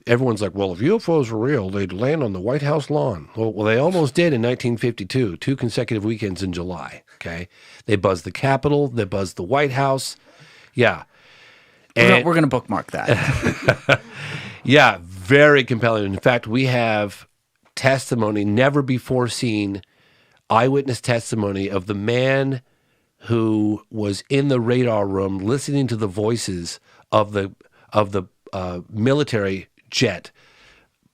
everyone's like, well, if UFOs were real, they'd land on the White House lawn. Well, they almost did in 1952, 2 consecutive weekends in July, okay? They buzzed the Capitol, they buzzed the White House. Yeah. And we're going to bookmark that. Yeah, very compelling. In fact, we have testimony, never before seen eyewitness testimony of the man who was in the radar room listening to the voices of the military jet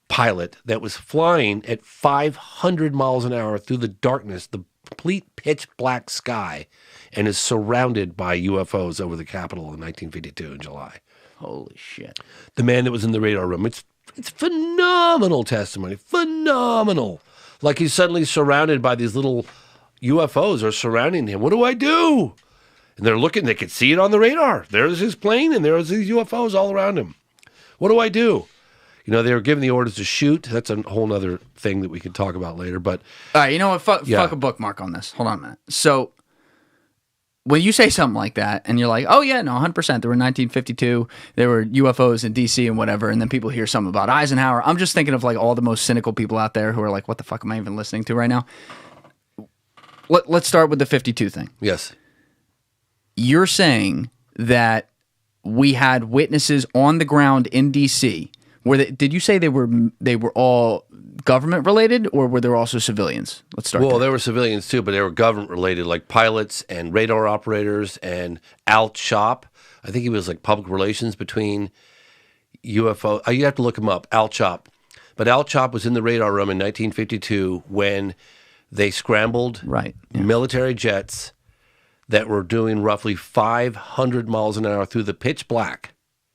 pilot that was flying at 500 miles an hour through the darkness, the complete pitch black sky, and is surrounded by UFOs over the Capitol in 1952 in July. Holy shit. The man that was in the radar room. It's phenomenal testimony. Phenomenal. Like he's suddenly surrounded by these little UFOs are surrounding him. What do I do? And they're looking, they could see it on the radar. There's his plane and there's these UFOs all around him. What do I do? You know, they were given the orders to shoot. That's a whole other thing that we can talk about later. But all right, you know what? Fuck a bookmark on this. Hold on a minute. So when you say something like that and you're like, oh yeah, no, 100%. There were 1952, there were UFOs in DC and whatever, and then people hear something about Eisenhower. I'm just thinking of like all the most cynical people out there who are like, what the fuck am I even listening to right now? Let's start with the 52 thing. yes. You're saying that we had witnesses on the ground in DC. Did you say they were all government related, or were there also civilians? Let's start. Well, there. there were civilians too, but they were government related, like pilots and radar operators and Al Chop. I think he was like public relations between UFO. You have to look him up, Al Chop. But Al Chop was in the radar room in 1952 when they scrambled military jets that were doing roughly 500 miles an hour through the pitch black.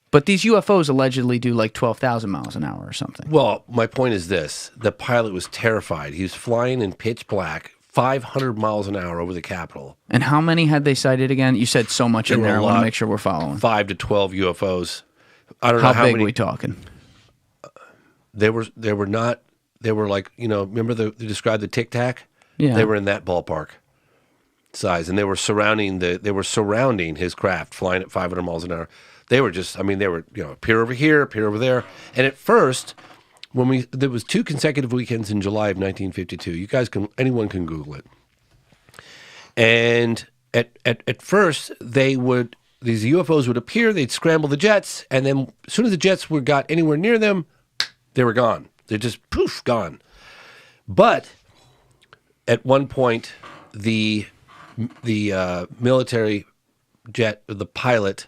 But these UFOs allegedly do like 12,000 miles an hour or something. Well, my point is this. The pilot was terrified. He was flying in pitch black, 500 miles an hour over the Capitol. And how many had they sighted again? You said so much in there. I want to make sure we're following. 5 to 12 UFOs. I don't know how big many. Are we talking? They were not, they were like, you know, remember they described the Tic Tac? Yeah. They were in that ballpark size, and they were surrounding his craft, flying at 500 miles an hour. They were just, I mean, they were, you know, appear over here, appear over there. And at first, there was 2 consecutive weekends in July of 1952. Anyone can Google it. And at first, these UFOs would appear, they'd scramble the jets, and then as soon as the jets got anywhere near them, they were gone. They're just poof, gone. But at one point, the military jet, the pilot,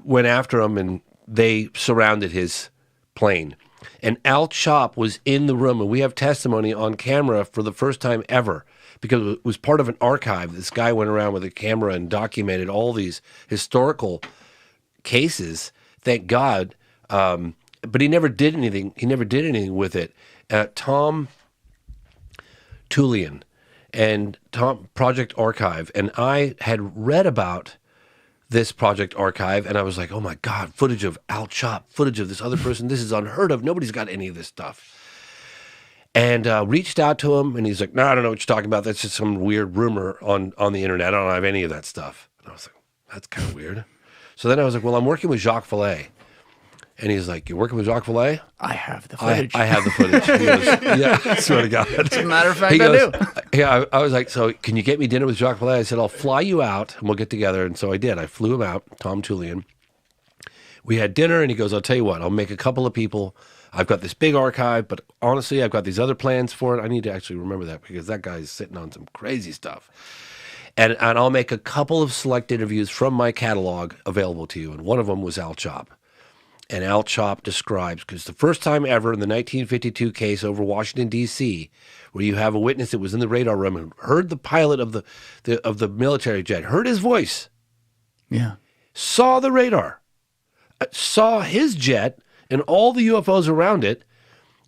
went after him, and they surrounded his plane. And Al Chop was in the room, and we have testimony on camera for the first time ever, because it was part of an archive. This guy went around with a camera and documented all these historical cases. Thank God. But he never did anything. He never did anything with it. Tom Julian and Project Archive, and I had read about this Project Archive, and I was like, oh my God, footage of Al Chop, footage of this other person. This is unheard of. Nobody's got any of this stuff. And reached out to him, and he's like, no, I don't know what you're talking about. That's just some weird rumor on the internet. I don't have any of that stuff. And I was like, that's kind of weird. So then I was like, well, I'm working with Jacques Vallée. And he's like, you're working with Jacques Vallée? I have the footage. I have the footage. He goes, yeah, I swear to God. As a matter of fact, I do. Yeah, I was like, so can you get me dinner with Jacques Vallée? I said, I'll fly you out, and we'll get together. And so I did. I flew him out, Tom Julian. We had dinner, and he goes, I'll tell you what, I'll make a couple of people. I've got this big archive, but honestly, I've got these other plans for it. I need to actually remember that, because that guy's sitting on some crazy stuff. And I'll make a couple of select interviews from my catalog available to you. And one of them was Al Chop. And Al Chop describes, because the first time ever in the 1952 case over Washington, D.C., where you have a witness that was in the radar room and heard the pilot of the military jet, heard his voice, saw the radar, saw his jet and all the UFOs around it,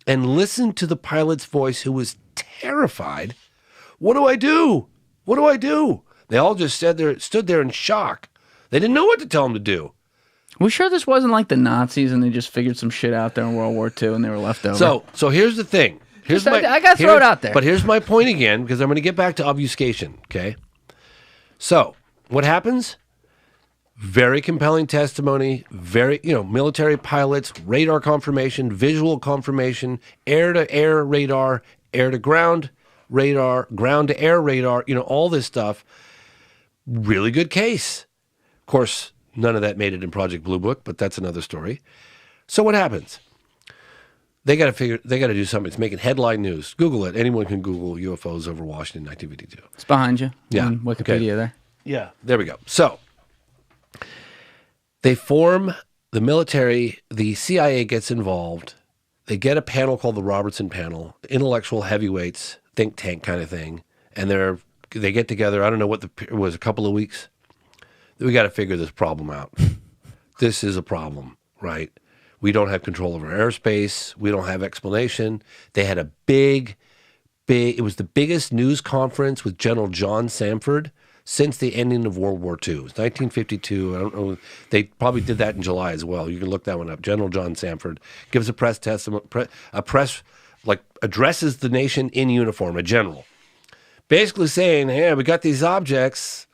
and listened to the pilot's voice, who was terrified. What do I do? What do I do? They all just stood there in shock. They didn't know what to tell him to do. We sure this wasn't like the Nazis and they just figured some shit out there in World War II and they were left over? So here's the thing. I got to throw it out there. But here's my point again, because I'm going to get back to obfuscation, okay? So what happens? Very compelling testimony, very, military pilots, radar confirmation, visual confirmation, air-to-air radar, air-to-ground radar, ground-to-air radar, all this stuff. Really good case. Of course, none of that made it in Project Blue Book, but that's another story. So what happens? They got to do something. It's making headline news. Google it. Anyone can Google UFOs over Washington, 1952. It's behind you. Yeah. On Wikipedia there. Yeah. There we go. So they form the military. The CIA gets involved. They get a panel called the Robertson panel, intellectual heavyweights, think tank kind of thing. And they get together. I don't know it was, a couple of weeks. We got to figure this problem out. This is a problem, right? We don't have control over airspace. We don't have explanation. They had a it was the biggest news conference with General John Samford since the ending of World War II. It was 1952. I don't know. They probably did that in July as well. You can look that one up. General John Samford gives a press testimony, addresses the nation in uniform, a general. Basically saying, hey, we got these objects.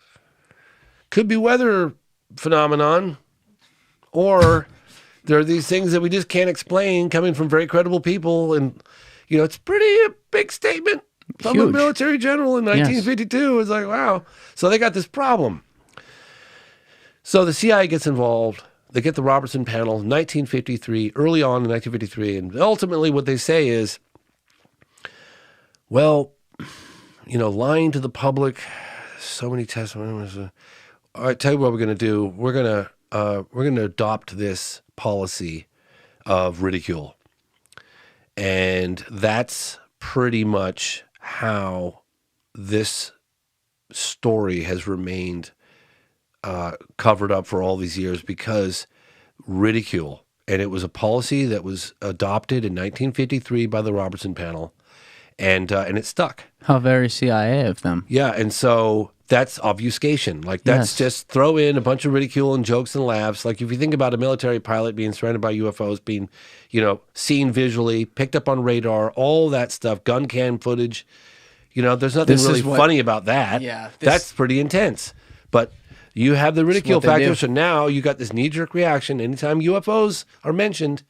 Could be weather phenomenon, or there are these things that we just can't explain coming from very credible people. And, it's a big statement from a military general in 1952. Yes. It's like, wow. So they got this problem. So the CIA gets involved. They get the Robertson panel, 1953, early on in 1953. And ultimately what they say is, well, lying to the public, so many testimonies. All right, tell you what we're going to do. We're going to adopt this policy of ridicule. And that's pretty much how this story has remained covered up for all these years, because ridicule. And it was a policy that was adopted in 1953 by the Robertson panel, and it stuck. How very CIA of them. Yeah, and so that's obfuscation. That's just throw in a bunch of ridicule and jokes and laughs. Like if you think about a military pilot being surrounded by UFOs, being, seen visually, picked up on radar, all that stuff, gun cam footage, there's nothing really funny about that. Yeah. That's pretty intense. But you have the ridicule factor, so now you got this knee-jerk reaction. Anytime UFOs are mentioned,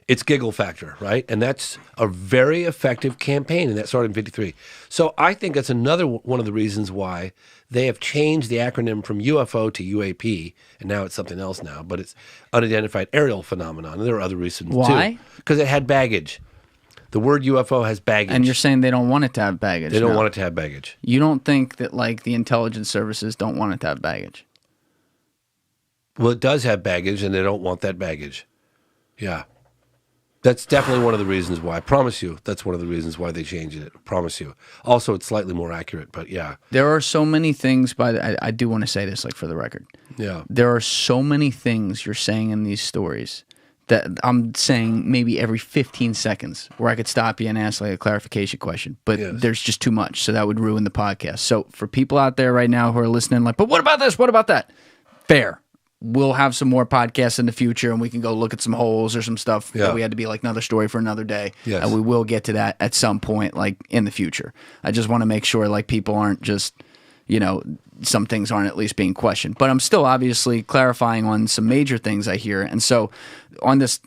it's giggle factor, right? And that's a very effective campaign, and that started in 53. So I think that's another one of the reasons why they have changed the acronym from UFO to UAP, and now it's something else now, but it's unidentified aerial phenomenon. And there are other reasons, Why? Because it had baggage. The word UFO has baggage. And you're saying they don't want it to have baggage. They don't want it to have baggage. You don't think that, the intelligence services don't want it to have baggage? Well, it does have baggage, and they don't want that baggage. Yeah. That's definitely one of the reasons why. I promise you, that's one of the reasons why they changed it. I promise you. Also, it's slightly more accurate, but yeah. There are so many things, I do want to say this, for the record. Yeah. There are so many things you're saying in these stories that I'm saying maybe every 15 seconds where I could stop you and ask a clarification question, but there's just too much, so that would ruin the podcast. So for people out there right now who are listening, but what about this? What about that? Fair. We'll have some more podcasts in the future, and we can go look at some holes or some stuff that we had to be another story for another day. Yes. And we will get to that at some point, in the future. I just want to make sure, people aren't just, some things aren't at least being questioned. But I'm still obviously clarifying on some major things I hear. And so on this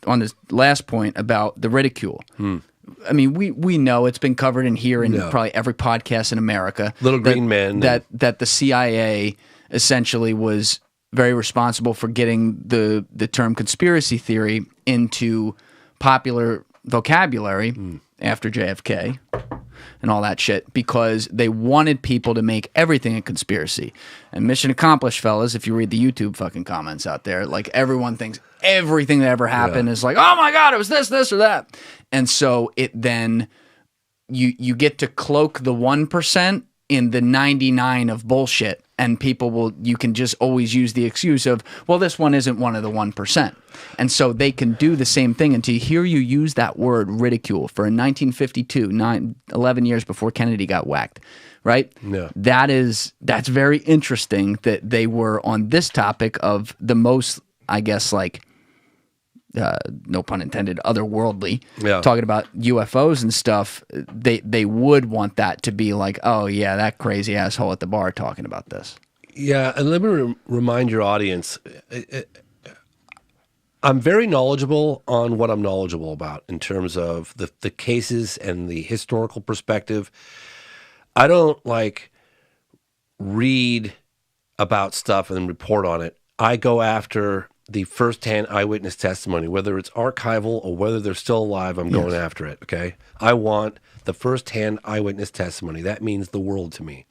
last point about the ridicule, I mean, we know it's been covered in here in probably every podcast in America. Little Green Men. That the CIA essentially was very responsible for getting the term conspiracy theory into popular vocabulary after JFK and all that shit, because they wanted people to make everything a conspiracy. And mission accomplished, fellas, if you read the YouTube fucking comments out there, everyone thinks everything that ever happened is oh my God, it was this or that. And so it then, you get to cloak the 1% in the 99 of bullshit, and you can just always use the excuse of, well, this one isn't one of the 1%. And so they can do the same thing. And to hear you use that word ridicule for in 1952, 11 years before Kennedy got whacked, right? Yeah. That's very interesting that they were on this topic of the most, I guess, no pun intended, otherworldly, talking about UFOs and stuff, they would want that to be oh yeah, that crazy asshole at the bar talking about this. Yeah, and let me remind your audience, I'm very knowledgeable on what I'm knowledgeable about in terms of the cases and the historical perspective. I don't like read about stuff and then report on it. I go after the firsthand eyewitness testimony, whether it's archival or whether they're still alive. I'm going after it. Okay, I want the firsthand eyewitness testimony. That means the world to me.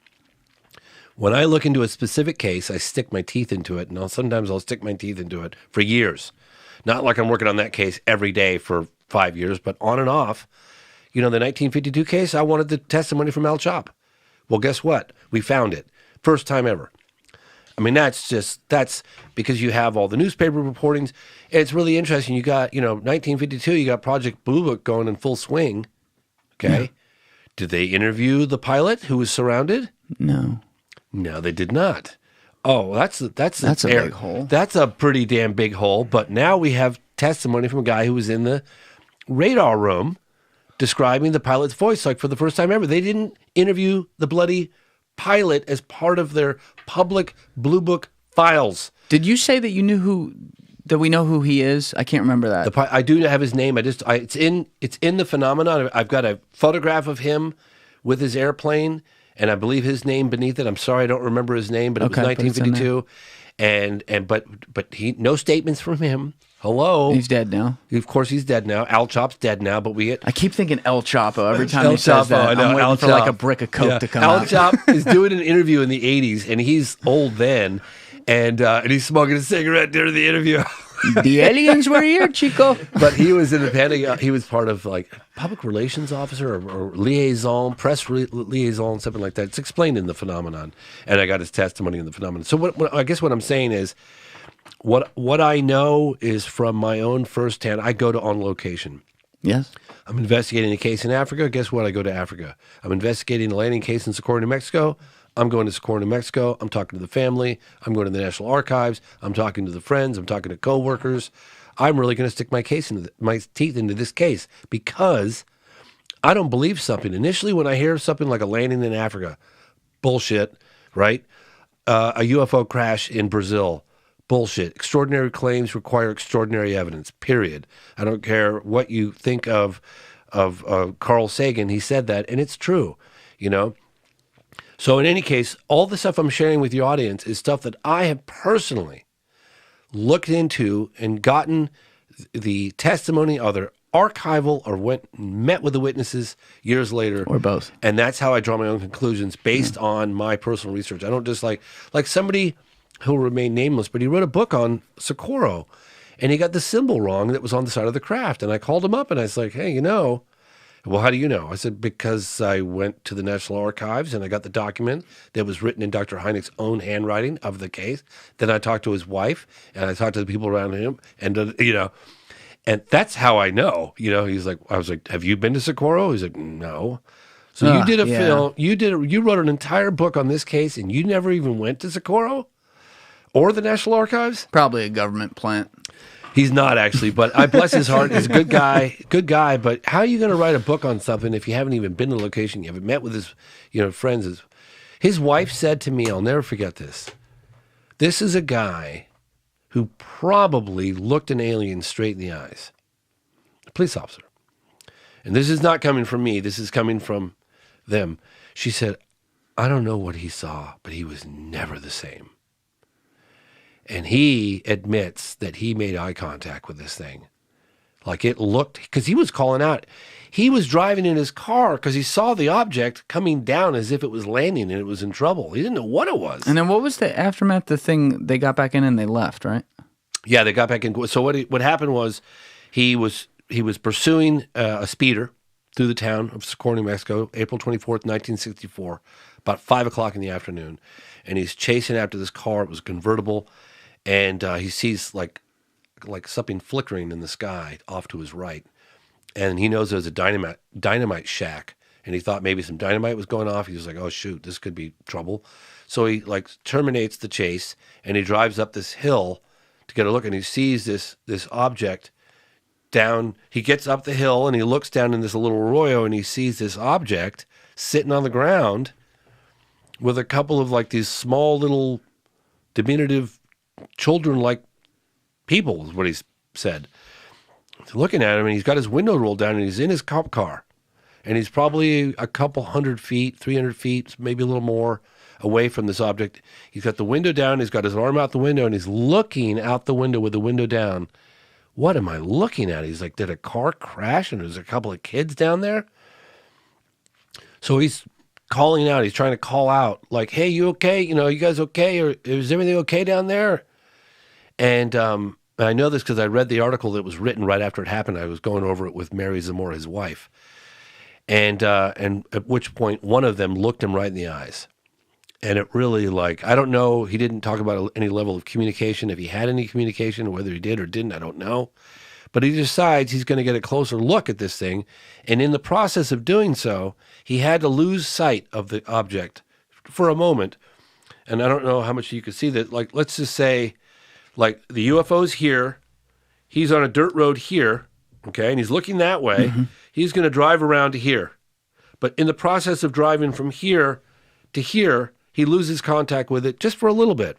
When I look into a specific case, I stick my teeth into it, and sometimes I'll stick my teeth into it for years. Not like I'm working on that case every day for 5 years, but on and off. You know, the 1952 case, I wanted the testimony from El Chop. Well, guess what? We found it. First time ever. I mean, that's because you have all the newspaper reportings. It's really interesting. You got, 1952, you got Project Blue Book going in full swing. Okay. Yeah. Did they interview the pilot who was surrounded? No. No, they did not. Oh, that's a big hole. That's a pretty damn big hole. But now we have testimony from a guy who was in the radar room describing the pilot's voice, like for the first time ever. They didn't interview the bloody pilot as part of their public Blue Book files. Did you say that you knew that we know who he is? I can't remember that. I do have his name. It's in the phenomenon. I've got a photograph of him with his airplane. And I believe his name beneath it. I'm sorry, I don't remember his name, but it was 1952. But he no statements from him. Hello, he's dead now. Of course, he's dead now. Al Chop's dead now. But I keep thinking El Chapo every time he says that. I know. I'm waiting for like a brick of coke to come out. Al Chop is doing an interview in the '80s, and he's old then, and he's smoking a cigarette during the interview. The aliens were here, Chico. But he was in the Pentagon. He was part of like public relations officer or liaison, press liaison, something like that. It's explained in the phenomenon, and I got his testimony in the phenomenon. So I guess what I'm saying is, what I know is from my own firsthand. I go to on location. Yes. I'm investigating a case in Africa. Guess what? I go to Africa. I'm investigating a landing case in Socorro, New Mexico. I'm going to Socorro, New Mexico. I'm talking to the family. I'm going to the National Archives. I'm talking to the friends. I'm talking to coworkers. I'm really going to stick my teeth into this case because I don't believe something. Initially, when I hear something like a landing in Africa, bullshit, right? A UFO crash in Brazil, bullshit. Extraordinary claims require extraordinary evidence, period. I don't care what you think of Carl Sagan. He said that, and it's true, So in any case, all the stuff I'm sharing with your audience is stuff that I have personally looked into and gotten the testimony, either archival or met with the witnesses years later. Or both. And that's how I draw my own conclusions based on my personal research. I don't just like somebody who'll remain nameless, but he wrote a book on Socorro, and he got the symbol wrong that was on the side of the craft. And I called him up, and I was like, hey, well, how do you know? I said, because I went to the National Archives and I got the document that was written in Dr. Hynek's own handwriting of the case. Then I talked to his wife and I talked to the people around him and, and that's how I know, I was like, have you been to Socorro? He's like, no. So you did a film, you wrote an entire book on this case and you never even went to Socorro or the National Archives? Probably a government plant. He's not actually, but I bless his heart. He's a good guy. But how are you going to write a book on something if you haven't even been to the location? You haven't met with his, friends. His wife said to me, I'll never forget this. This is a guy who probably looked an alien straight in the eyes. A police officer. And this is not coming from me. This is coming from them. She said, I don't know what he saw, but he was never the same. And he admits that he made eye contact with this thing. Like it looked, because he was calling out. He was driving in his car because he saw the object coming down as if it was landing and it was in trouble. He didn't know what it was. And then what was the aftermath? The thing, they got back in and they left, right? Yeah, they got back in. So what happened was he was pursuing a speeder through the town of Socorro, New Mexico, April 24th, 1964, about 5 o'clock in the afternoon. And he's chasing after this car. It was a convertible. And he sees like something flickering in the sky off to his right. And he knows there's a dynamite shack. And he thought maybe some dynamite was going off. He was like, oh, shoot, this could be trouble. So he terminates the chase and he drives up this hill to get a look. And he sees this object down. He gets up the hill and he looks down in this little arroyo and he sees this object sitting on the ground with a couple of these small little diminutive, children-like people is what he said. Looking at him, and he's got his window rolled down, and he's in his cop car. And he's probably a couple 100 feet, 300 feet, maybe a little more away from this object. He's got the window down, he's got his arm out the window, and he's looking out the window with the window down. What am I looking at? He's like, did a car crash and there's a couple of kids down there? So he's calling out. He's trying to call out, like, hey, you okay? You know, you guys okay? Or is everything okay down there? And I know this because I read the article that was written right after it happened. I was going over it with Mary Zamora, his wife. And at which point one of them looked him right in the eyes. And it really, like, I don't know, he didn't talk about any level of communication, if he had any communication, whether he did or didn't, I don't know. But he decides he's going to get a closer look at this thing. And in the process of doing so, he had to lose sight of the object for a moment. And I don't know how much you could see that. Like, let's just say, like, the UFO's here. He's on a dirt road here, okay, and he's looking that way. Mm-hmm. He's going to drive around to here. But in the process of driving from here to here, he loses contact with it just for a little bit.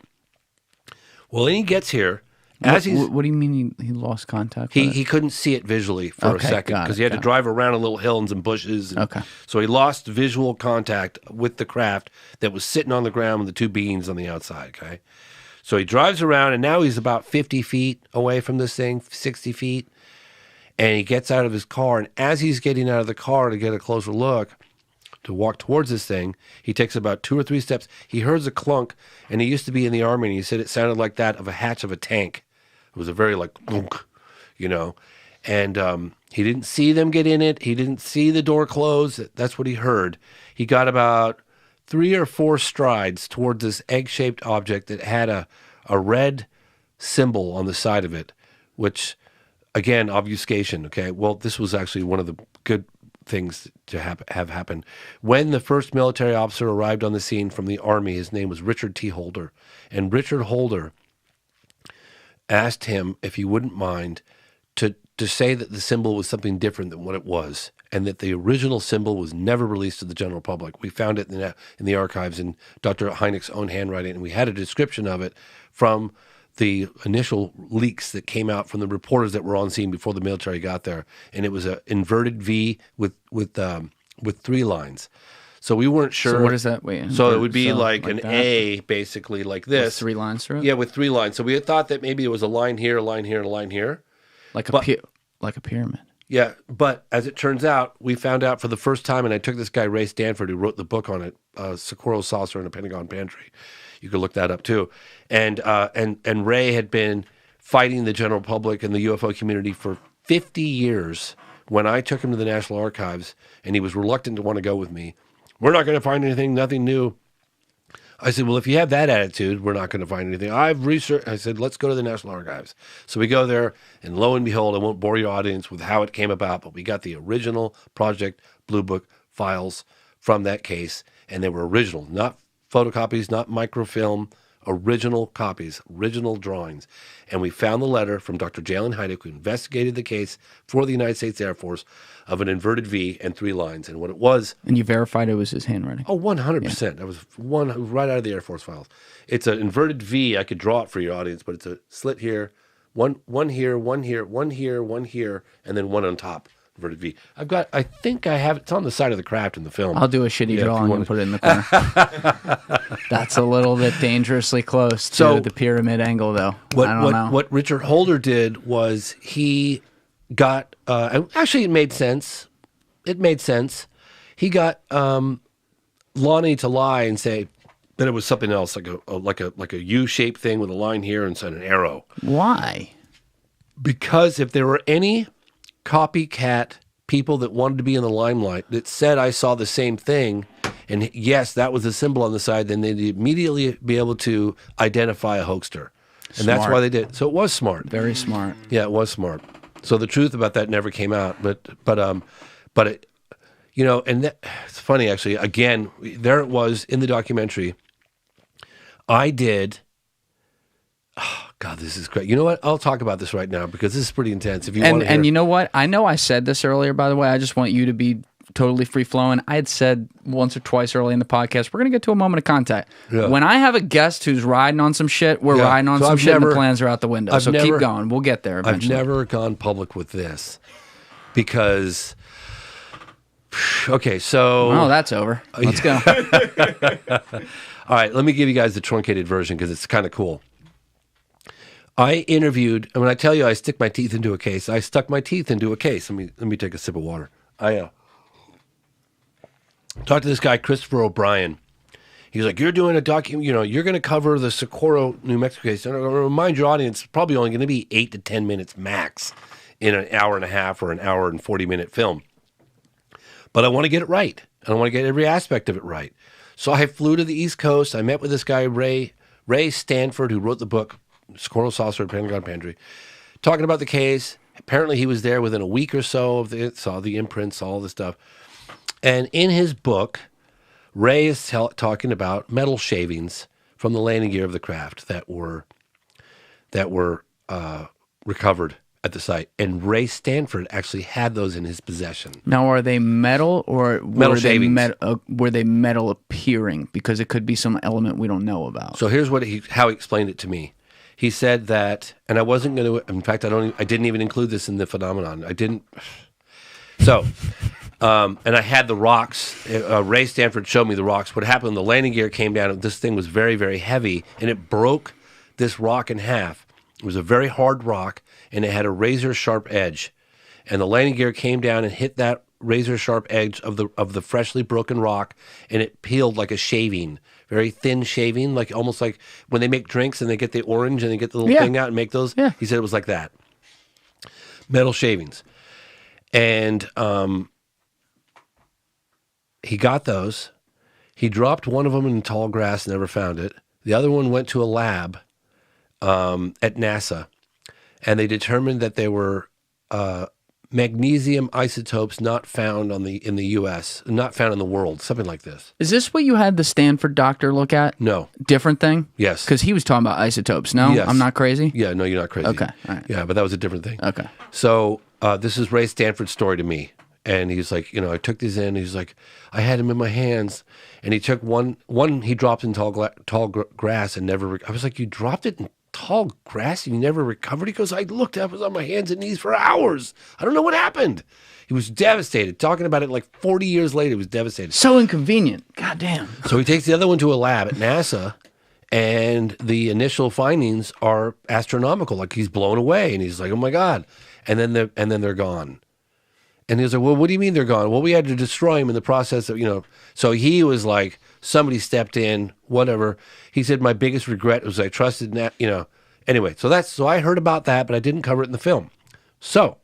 Well, then he gets here. What do you mean he lost contact with it? He couldn't see it visually for a second because he had to drive around a little hills and bushes. And so he lost visual contact with the craft that was sitting on the ground with the two beings on the outside, okay? So he drives around, and now he's about 50 feet away from this thing, 60 feet, and he gets out of his car, and as he's getting out of the car to get a closer look, to walk towards this thing, he takes about 2 or 3 steps. He hears a clunk, and he used to be in the Army, and he said it sounded like that of a hatch of a tank. It was a very, like, clunk, you know, and he didn't see them get in it. He didn't see the door close. That's what he heard. He got about 3 or 4 strides towards this egg-shaped object that had a red symbol on the side of it, which, again, obfuscation, okay? Well, this was actually one of the good things to have happened. When the first military officer arrived on the scene from the Army, his name was Richard T. Holder, and Richard Holder asked him if he wouldn't mind to say that the symbol was something different than what it was, and that the original symbol was never released to the general public. We found it in the archives in Dr. Hynek's own handwriting, and we had a description of it from the initial leaks that came out from the reporters that were on scene before the military got there, and it was an inverted V with 3 lines. So we weren't sure. So what is that? Wait. So it would be like an that? A, basically, like this. With 3 lines through it? Yeah, with 3 lines. So we had thought that maybe it was a line here, a line here, and a line here. Like a pyramid. Yeah, but as it turns out, we found out for the first time, and I took this guy, Ray Stanford, who wrote the book on it, Socorro Saucer in a Pentagon Pantry. You could look that up too. And Ray had been fighting the general public and the UFO community for 50 years. When I took him to the National Archives, and he was reluctant to want to go with me, we're not going to find anything, nothing new. I said, well, if you have that attitude, we're not going to find anything. I've researched. I said, let's go to the National Archives. So we go there, and lo and behold, I won't bore your audience with how it came about, but we got the original Project Blue Book files from that case, and they were original, not photocopies, not microfilm, original copies, original drawings. And we found the letter from Dr. Julian, who investigated the case for the United States Air Force, of an inverted V and 3 lines. And what it was... And you verified it was his handwriting? Oh, 100%. Yeah. That was right out of the Air Force files. It's an inverted V. I could draw it for your audience, but it's a slit here, one here, one here, one here, one here, and then one on top. Inverted V. I think I have it. It's on the side of the craft in the film. I'll do a shitty drawing and put it in the corner. That's a little bit dangerously close to the pyramid angle, though. I don't know. What Richard Holder did was he got, actually it made sense. It made sense. He got Lonnie to lie and say that it was something else, like a U-shaped thing with a line here and an arrow. Why? Because if there were any copycat people that wanted to be in the limelight that said I saw the same thing, and yes, that was the symbol on the side, then they'd immediately be able to identify a hoaxer. And that's why they did. So it was smart. Very smart. Yeah, it was smart. So the truth about that never came out, but it, you know, and it's funny actually. Again, there it was in the documentary. I did. Oh God, this is great. You know what? I'll talk about this right now because this is pretty intense. If you want to hear. And you know what? I know I said this earlier, by the way. I just want you to be totally free flowing. I had said once or twice early in the podcast, we're going to get to a moment of contact. Yeah. When I have a guest who's riding on some shit, we're riding on some shit and the plans are out the window. So keep going. We'll get there eventually. I've never gone public with this because, okay, so. Oh, that's over. Let's go. All right, let me give you guys the truncated version because it's kind of cool. I interviewed, and when I tell you I stick my teeth into a case, I stuck my teeth into a case. Let me take a sip of water. I talked to this guy, Christopher O'Brien. He's like, you're doing a document, you're going to cover the Socorro, New Mexico case. And I'm going to remind your audience, it's probably only going to be 8 to 10 minutes max in an hour and a half or an hour and 40-minute film. But I want to get it right. And I want to get every aspect of it right. So I flew to the East Coast. I met with this guy, Ray Stanford, who wrote the book, Socorro Saucer, Pentagon Pantry, talking about the case. Apparently he was there within a week or so of it, saw the imprints, all this stuff. And in his book, Ray is talking about metal shavings from the landing gear of the craft that were recovered at the site. And Ray Stanford actually had those in his possession. Now, are they metal or metal shavings? Were they metal appearing? Because it could be some element we don't know about. So here's how he explained it to me. He said that, and I wasn't going to. In fact, I didn't even include this in the phenomenon. I didn't. So, and I had the rocks. Ray Stanford showed me the rocks. What happened? The landing gear came down. This thing was very, very heavy, and it broke this rock in half. It was a very hard rock, and it had a razor sharp edge. And the landing gear came down and hit that razor sharp edge of the freshly broken rock, and it peeled like a shaving. Very thin shaving, like almost like when they make drinks and they get the orange and they get the little thing out and make those. Yeah. He said it was like that. Metal shavings. And he got those. He dropped one of them in tall grass, never found it. The other one went to a lab at NASA, and they determined that they were magnesium isotopes not found in the U.S., not found in the world, something like this. Is this what you had the Stanford doctor look at? No. Different thing? Yes. Because he was talking about isotopes. No? Yes. I'm not crazy? Yeah, no, you're not crazy. Okay. All right. Yeah, but that was a different thing. Okay. So this is Ray Stanford's story to me. And he's like, I took these in. He's like, I had him in my hands. And he took one he dropped in tall grass and never, I was like, you dropped it in tall grass and you never recovered? He goes, I looked up, I was on my hands and knees for hours. I don't know what happened. He was devastated. Talking about it like 40 years later, he was devastated. So inconvenient. God damn. So he takes the other one to a lab at NASA, and the initial findings are astronomical. Like, he's blown away, and he's like, oh my God. And then they're gone. And he's like, well, what do you mean they're gone? Well, we had to destroy him in the process of, So he was like, somebody stepped in, whatever. He said, my biggest regret was I trusted that, Anyway, so I heard about that, but I didn't cover it in the film. So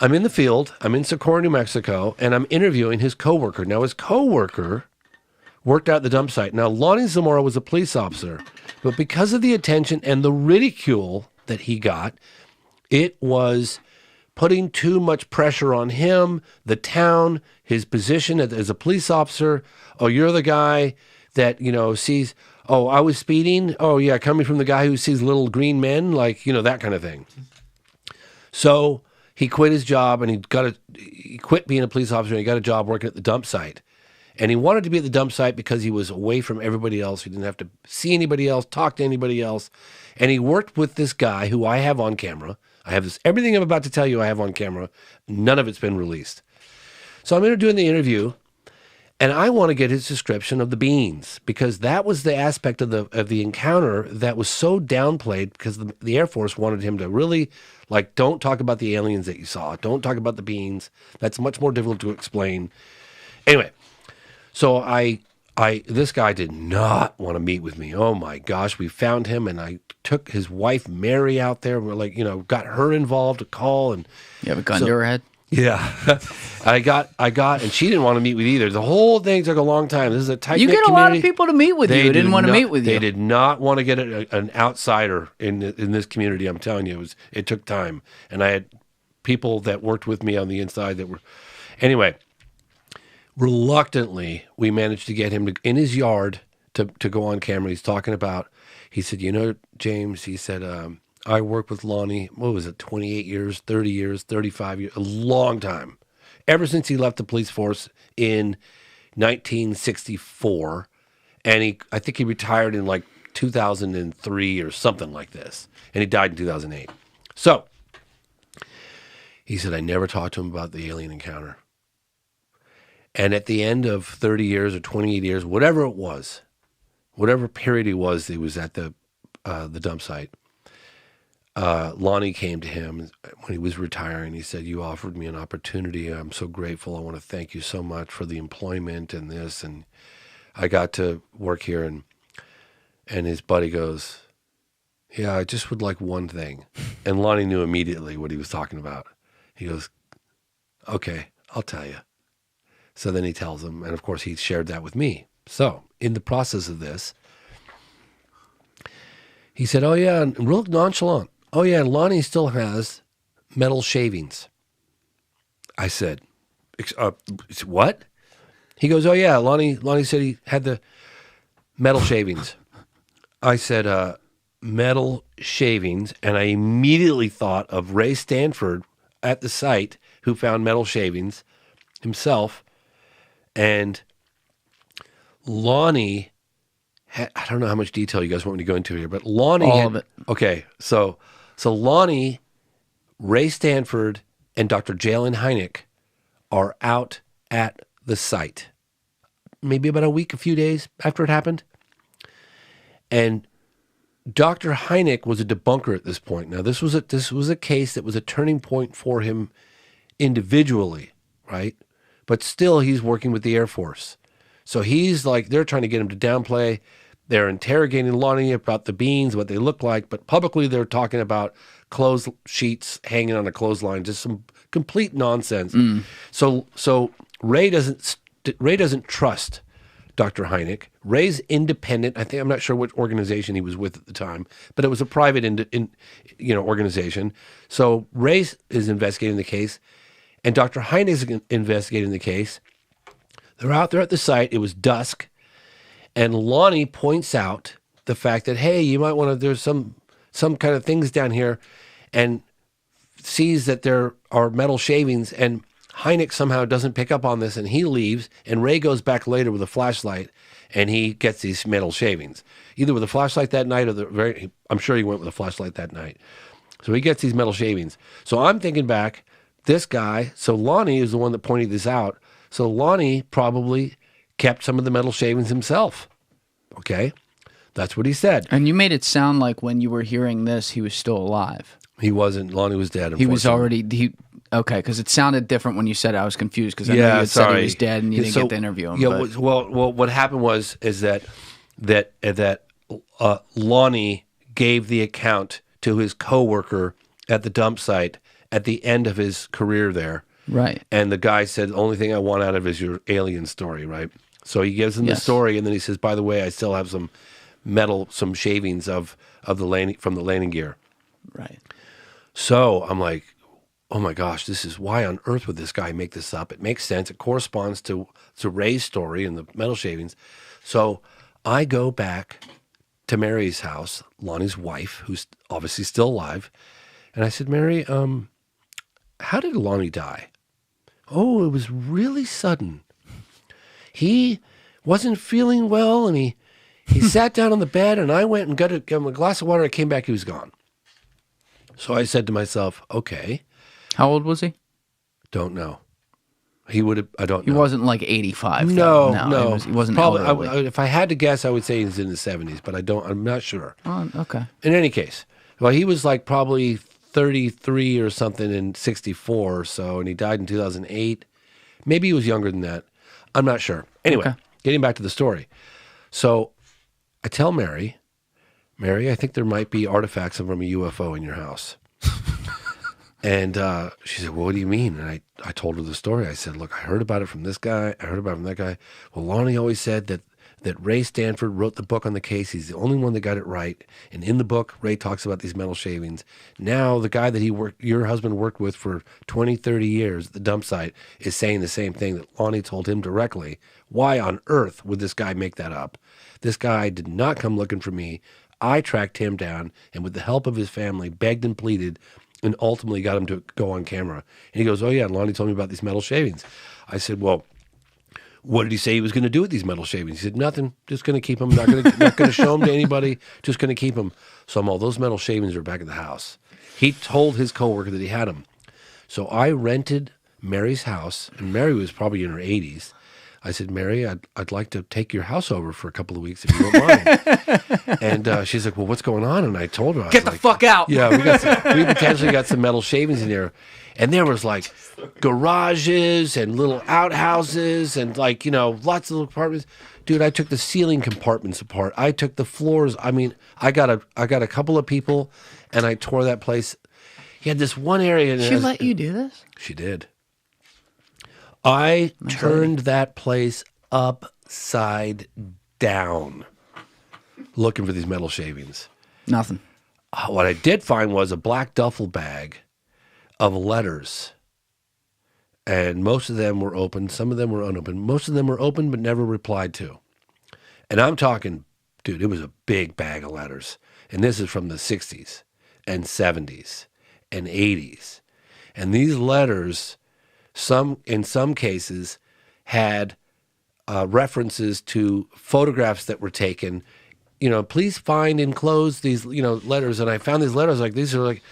I'm in the field. I'm in Socorro, New Mexico, and I'm interviewing his coworker. Now, his coworker worked out at the dump site. Now, Lonnie Zamora was a police officer, but because of the attention and the ridicule that he got, it was putting too much pressure on him, the town, his position as a police officer. Oh, you're the guy that, sees, oh, I was speeding. Oh, yeah, coming from the guy who sees little green men, like, that kind of thing. So he quit his job, and he quit being a police officer, and he got a job working at the dump site. And he wanted to be at the dump site because he was away from everybody else. He didn't have to see anybody else, talk to anybody else. And he worked with this guy who I have on camera. I have this, everything I'm about to tell you I have on camera. None of it's been released. So I'm doing the interview, and I want to get his description of the beans, because that was the aspect of the encounter that was so downplayed, because the Air Force wanted him to really, like, don't talk about the aliens that you saw. Don't talk about the beans. That's much more difficult to explain. Anyway, so this guy did not want to meet with me. Oh my gosh, we found him, and I took his wife Mary out there. We're like, got her involved, a call, and you have a gun to her head. Yeah, I got, and she didn't want to meet with either. The whole thing took a long time. This is a tight-knit community. You get a community. lot of people to meet with you. Didn't want to meet with you. They did not want to get an outsider in this community. I'm telling you, it took time, and I had people that worked with me on the inside that were, anyway. Reluctantly, we managed to get him in his yard to go on camera. He's talking about, he said, James, he said, I worked with Lonnie, what was it, 28 years, 30 years, 35 years, a long time. ever since he left the police force in 1964. And I think he retired in like 2003 or something like this. And he died in 2008. So he said, I never talked to him about the alien encounter. And at the end of 30 years or 28 years, whatever it was, whatever period he was at the dump site, Lonnie came to him when he was retiring. He said, you offered me an opportunity. I'm so grateful. I want to thank you so much for the employment and this. And I got to work here. And his buddy goes, yeah, I just would like one thing. And Lonnie knew immediately what he was talking about. He goes, okay, I'll tell you. So then he tells him, and of course he shared that with me. So in the process of this, he said, oh yeah, and real nonchalant, oh yeah, Lonnie still has metal shavings. I said, what? He goes, oh yeah, Lonnie said he had the metal shavings. I said, metal shavings, and I immediately thought of Ray Stanford at the site who found metal shavings himself. And Lonnie, I don't know how much detail you guys want me to go into here, but Lonnie... All of it. Okay, so Lonnie, Ray Stanford, and Dr. Jalen Hynek are out at the site. Maybe about a few days after it happened. And Dr. Hynek was a debunker at this point. Now, this was a case that was a turning point for him individually, right? But still, he's working with the Air Force. So he's like, they're trying to get him to downplay. They're interrogating Lonnie about the beans, what they look like. But publicly, they're talking about clothes sheets hanging on a clothesline, just some complete nonsense. So Ray doesn't trust Dr. Hynek. Ray's independent. I'm not sure which organization he was with at the time, but it was a private organization. So Ray is investigating the case. And Dr. Hynek is investigating the case. They're out there at the site. It was dusk. And Lonnie points out the fact that, hey, you might want to, there's some kind of things down here, and sees that there are metal shavings. And Hynek somehow doesn't pick up on this, and he leaves. And Ray goes back later with a flashlight, and he gets these metal shavings. Either with a flashlight that night or I'm sure he went with a flashlight that night. So he gets these metal shavings. So I'm thinking back, this guy, so Lonnie is the one that pointed this out. So Lonnie probably kept some of the metal shavings himself. Okay? That's what he said. And you made it sound like when you were hearing this, he was still alive. He wasn't. Lonnie was dead, He was already... Okay, because it sounded different when you said it. I was confused because I know you had said he was dead and you didn't get to interview him. Yeah, well, what happened was that Lonnie gave the account to his coworker at the dump site at the end of his career there. Right. And the guy said, the only thing I want out of is your alien story, right? So he gives him the story, and then he says, by the way, I still have some shavings from the landing gear. Right. So I'm like, oh my gosh, why on earth would this guy make this up? It makes sense. It corresponds to Ray's story and the metal shavings. So I go back to Mary's house, Lonnie's wife, who's obviously still alive. And I said, Mary, how did Lonnie die? Oh, it was really sudden. He wasn't feeling well, and he sat down on the bed, and I went and got him a glass of water. I came back, he was gone. So I said to myself, okay. How old was he? Don't know. He would have, I don't know. He wasn't like 85. No. He wasn't probably. elderly. If I had to guess, I would say he's in his 70s, but I'm not sure. Oh, okay. In any case, well, he was like probably 33 or something in 64 or so, and he died in 2008. Maybe he was younger than that. I'm not sure. Anyway, Getting back to the story. So I tell Mary, I think there might be artifacts from a UFO in your house. And she said, well, what do you mean? And I told her the story. I said, look, I heard about it from this guy. I heard about it from that guy. Well, Lonnie always said that Ray Stanford wrote the book on the case. He's the only one that got it right. And in the book, Ray talks about these metal shavings. Now, the guy that your husband worked with for 20, 30 years at the dump site is saying the same thing that Lonnie told him directly. Why on earth would this guy make that up? This guy did not come looking for me. I tracked him down, and with the help of his family, begged and pleaded, and ultimately got him to go on camera. And he goes, oh, yeah, and Lonnie told me about these metal shavings. I said, well, what did he say he was going to do with these metal shavings? He said, nothing, just going to keep them, not going to show them to anybody, just going to keep them. So I'm all, those metal shavings are back at the house. He told his coworker that he had them. So I rented Mary's house, and Mary was probably in her 80s. I said, Mary, I'd like to take your house over for a couple of weeks if you don't mind. And she's like, well, what's going on? And I told her, Get the fuck out. Yeah, we potentially got some metal shavings in there. And there was like garages and little outhouses and like, lots of little apartments. Dude, I took the ceiling compartments apart. I took the floors. I mean, I got a couple of people and I tore that place. He had this one area. She let you do this? She did. I turned that place upside down looking for these metal shavings. Nothing. What I did find was a black duffel bag of letters. And most of them were open. Some of them were unopened. Most of them were open but never replied to. And I'm talking, dude, it was a big bag of letters. And this is from the 60s and 70s and 80s. And these letters, in some cases, had references to photographs that were taken. Please find enclosed these, letters. And I found these letters like, these are like,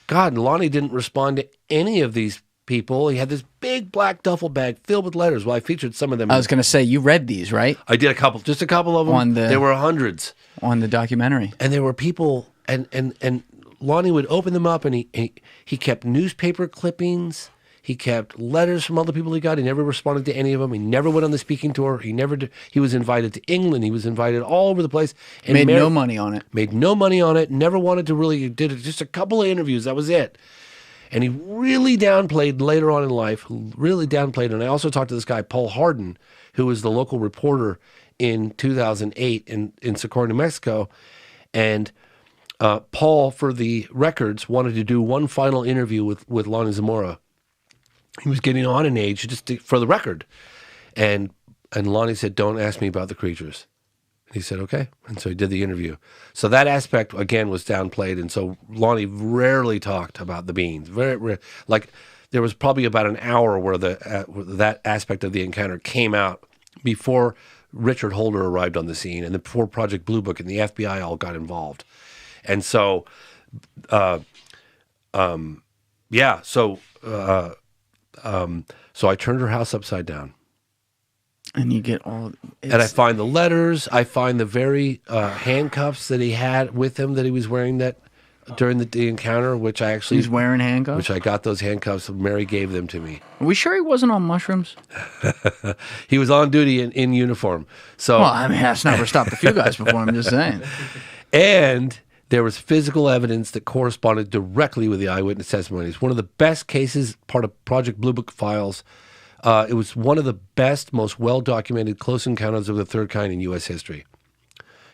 God, and Lonnie didn't respond to any of these people. He had this big black duffel bag filled with letters. Well, I featured some of them. I was going to say, you read these, right? I did just a couple of them. There were hundreds. On the documentary. And there were people, and Lonnie would open them up, and he kept newspaper clippings. He kept letters from other people he got. He never responded to any of them. He never went on the speaking tour. He was invited to England. He was invited all over the place. And made no money on it. Made no money on it. Never wanted to really, did just a couple of interviews. That was it. And he really downplayed later on in life, And I also talked to this guy, Paul Harden, who was the local reporter in 2008 in Socorro, New Mexico. And Paul, for the records, wanted to do one final interview with Lonnie Zamora. He was getting on in age, for the record. And Lonnie said, don't ask me about the creatures. He said, okay. And so he did the interview. So that aspect, again, was downplayed. And so Lonnie rarely talked about the beings. Very rare. Like, there was probably about an hour where that aspect of the encounter came out before Richard Holder arrived on the scene and before Project Blue Book and the FBI all got involved. And so, so I turned her house upside down. And you get all... And I find the letters. I find the very handcuffs that he had with him that he was wearing during the encounter, which I actually... He's wearing handcuffs? Which I got those handcuffs. Mary gave them to me. Are we sure he wasn't on mushrooms? He was on duty in uniform. So, well, I mean, that's never stopped a few guys before, I'm just saying. And there was physical evidence that corresponded directly with the eyewitness testimonies. One of the best cases, part of Project Blue Book files. It was one of the best, most well-documented close encounters of the third kind in U.S. history.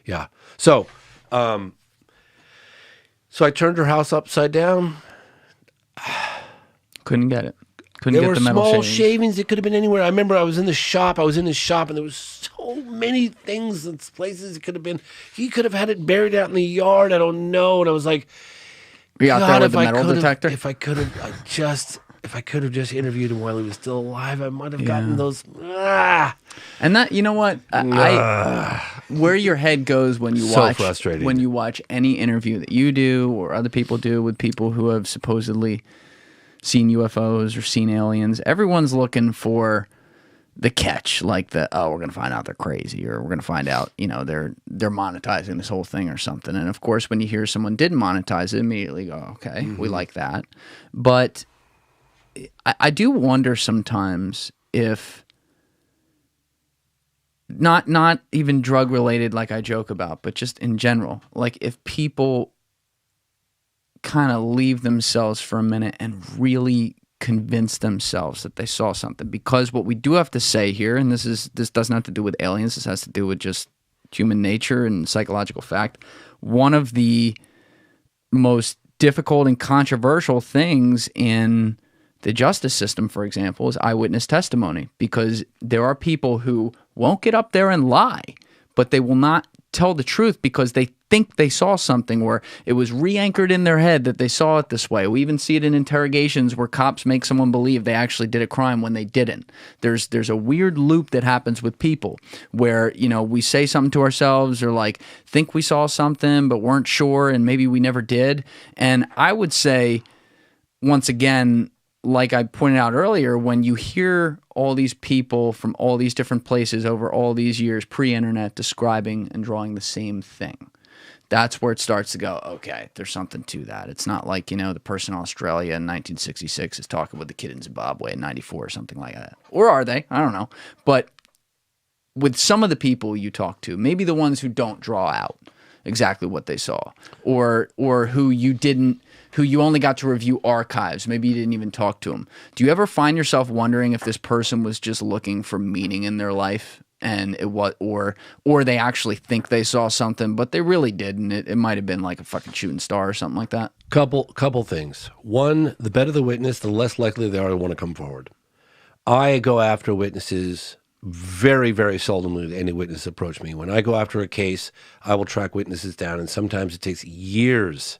Yeah. So I turned her house upside down. Couldn't get it. Couldn't there get were the metal small shavings. It could have been anywhere. I remember I was in the shop, and there was so many things and places it could have been. He could have had it buried out in the yard. I don't know. And I was like, were you out there with the metal detector? If I could have just interviewed him while he was still alive, I might have gotten those. And that, you know what? Where your head goes when you watch, frustrating. When you watch any interview that you do or other people do with people who have supposedly seen UFOs or seen aliens, everyone's looking for the catch, like we're going to find out they're crazy, or we're going to find out, they're monetizing this whole thing or something. And of course, when you hear someone didn't monetize it, immediately go, okay, we like that. But I do wonder sometimes if not even drug related, like I joke about, but just in general, like if people kind of leave themselves for a minute and really convince themselves that they saw something. Because what we do have to say here, and this doesn't have to do with aliens, this has to do with just human nature and psychological fact. One of the most difficult and controversial things in the justice system, for example, is eyewitness testimony, because there are people who won't get up there and lie, but they will not tell the truth because they think they saw something, or it was re-anchored in their head that they saw it this way. We even see it in interrogations where cops make someone believe they actually did a crime when they didn't. There's a weird loop that happens with people where, you know, we say something to ourselves or like think we saw something but weren't sure and maybe we never did. And I would say, once again, like I pointed out earlier, when you hear all these people from all these different places over all these years pre-internet describing and drawing the same thing, that's where it starts to go, okay, there's something to that. It's not like, you know, the person in Australia in 1966 is talking with the kid in Zimbabwe in 94 or something like that. Or are they? I don't know. But with some of the people you talk to, maybe the ones who don't draw out exactly what they saw, or who you only got to review archives, maybe you didn't even talk to them. Do you ever find yourself wondering if this person was just looking for meaning in their life, and it was, or they actually think they saw something, but they really didn't? It might have been like a fucking shooting star or something like that. Couple things. One, the better the witness, the less likely they are to want to come forward. I go after witnesses very, very seldom when any witness approach me. When I go after a case, I will track witnesses down, and sometimes it takes years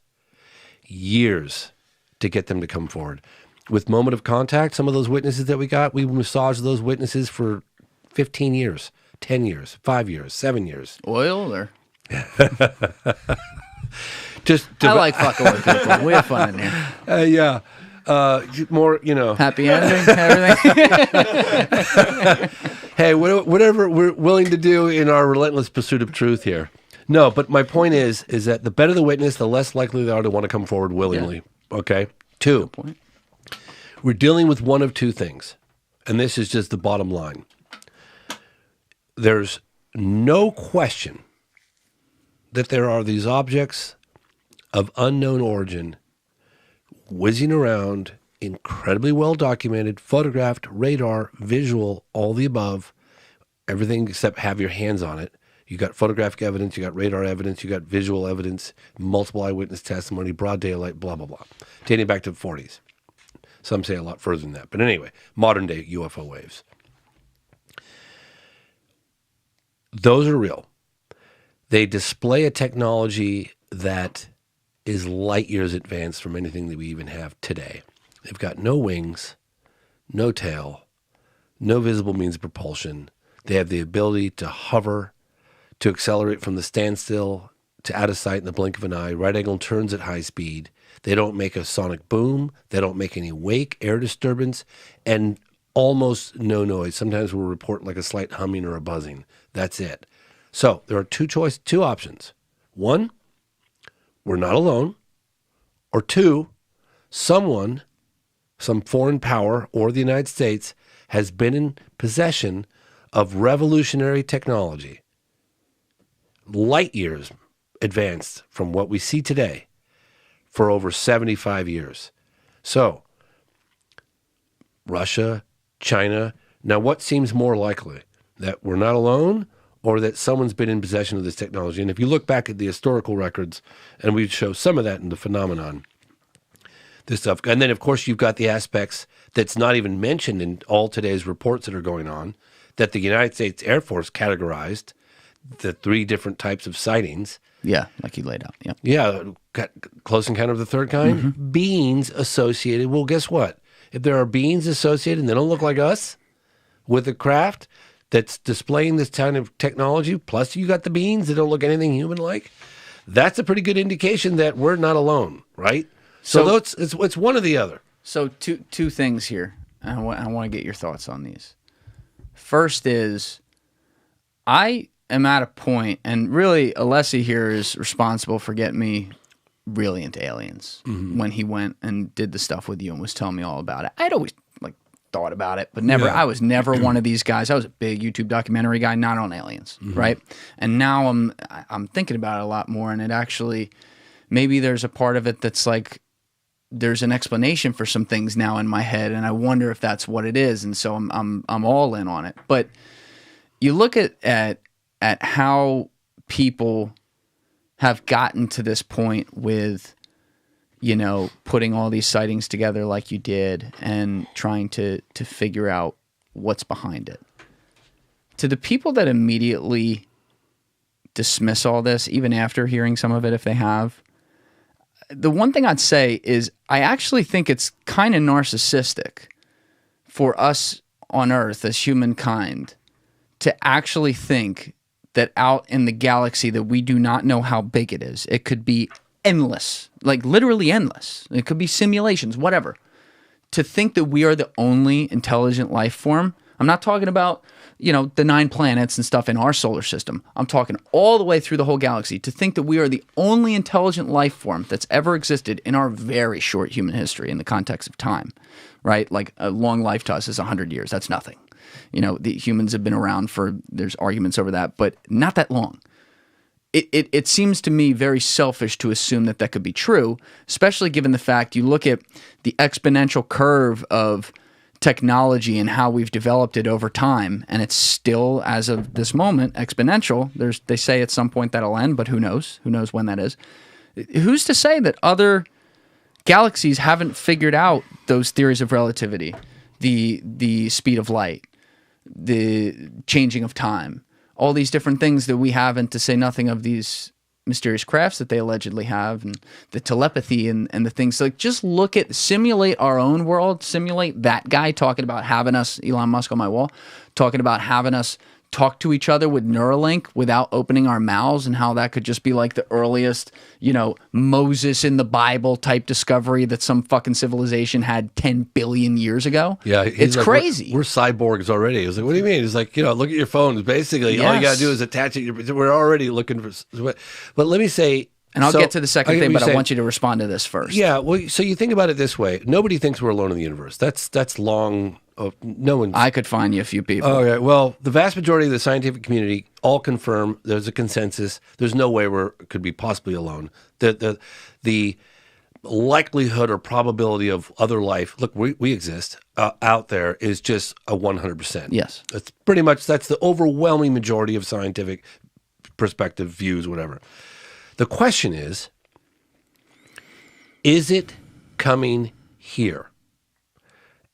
to get them to come forward. With moment of contact, some of those witnesses that we got, we massaged those witnesses for 15 years, 10 years, 5 years, 7 years. Oil or? I like fucking with people. We have fun in here. Yeah. More, you know. Happy ending, everything. Hey, whatever we're willing to do in our relentless pursuit of truth here. No, but my point is that the better the witness, the less likely they are to want to come forward willingly. Yeah. Okay? 2, we're dealing with one of two things, and this is just the bottom line. There's no question that there are these objects of unknown origin whizzing around, incredibly well documented, photographed, radar, visual, all the above, everything except have your hands on it. You got photographic evidence, you got radar evidence, you got visual evidence, multiple eyewitness testimony, broad daylight, blah, blah, blah, dating back to the 40s. Some say a lot further than that. But anyway, modern day UFO waves. Those are real. They display a technology that is light years advanced from anything that we even have today. They've got no wings, no tail, no visible means of propulsion. They have the ability to hover, to accelerate from the standstill to out of sight in the blink of an eye, right angle turns at high speed. They don't make a sonic boom. They don't make any wake, air disturbance, and almost no noise. Sometimes we'll report like a slight humming or a buzzing. That's it. So there are two options. 1, we're not alone. Or 2, some foreign power or the United States has been in possession of revolutionary technology, light years advanced from what we see today, for over 75 years. So, Russia, China. Now, what seems more likely? That we're not alone, or that someone's been in possession of this technology? And if you look back at the historical records, and we show some of that in the phenomenon, this stuff. And then, of course, you've got the aspects that's not even mentioned in all today's reports that are going on, that the United States Air Force categorized the 3 different types of sightings. Yeah, like you laid out. Yep. Yeah, close encounter of the third kind. Mm-hmm. Beings associated. Well, guess what? If there are beings associated and they don't look like us with a craft that's displaying this kind of technology, plus you got the beings that don't look anything human-like, that's a pretty good indication that we're not alone, right? So it's one or the other. So two things here. I want to get your thoughts on these. First is, I am at a point, and really Alessi here is responsible for getting me really into aliens. Mm-hmm. When he went and did the stuff with you and was telling me all about it. I'd always thought about it, but never. Yeah. I was never one of these guys. I was a big YouTube documentary guy, not on aliens, mm-hmm. right? And now I'm thinking about it a lot more, and it actually, maybe there's a part of it that's like, there's an explanation for some things now in my head, and I wonder if that's what it is, and so I'm all in on it. But you look at how people have gotten to this point with, you know, putting all these sightings together like you did and trying to figure out what's behind it. To the people that immediately dismiss all this, even after hearing some of it if they have. The one thing I'd say is I actually think it's kind of narcissistic for us on Earth as humankind to actually think that out in the galaxy that we do not know how big it is. It could be endless, like literally endless. It could be simulations, whatever. To think that we are the only intelligent life form. I'm not talking about, the 9 planets and stuff in our solar system. I'm talking all the way through the whole galaxy. To think that we are the only intelligent life form that's ever existed in our very short human history in the context of time, right? Like a long life to us is 100 years. That's nothing. The humans have been around there's arguments over that, but not that long. It seems to me very selfish to assume that could be true, especially given the fact you look at the exponential curve of technology and how we've developed it over time, and it's still, as of this moment, exponential. They say at some point that'll end, but who knows? Who knows when that is? Who's to say that other galaxies haven't figured out those theories of relativity, the speed of light, the changing of time, all these different things that we haven't, to say nothing of these mysterious crafts that they allegedly have, and the telepathy and the things. Like, just simulate our own world, simulate that guy talking about having us, Elon Musk on my wall, talking about having us talk to each other with Neuralink without opening our mouths, and how that could just be like the earliest, Moses in the Bible type discovery that some fucking civilization had 10 billion years ago. Yeah, it's like, crazy. We're cyborgs already. It was like, what do you mean? It's like, look at your phones. Basically, all you got to do is attach it. We're already looking for. But let me say. And I'll get to the second thing, but I want you to respond to this first. Yeah, well, so you think about it this way. Nobody thinks we're alone in the universe. That's long. No one. I could find you a few people. Oh, yeah. Well, the vast majority of the scientific community all confirm there's a consensus. There's no way could be possibly alone. The likelihood or probability of other life, look, we exist out there, is just a 100%. Yes. That's the overwhelming majority of scientific perspective, views, whatever. The question is it coming here?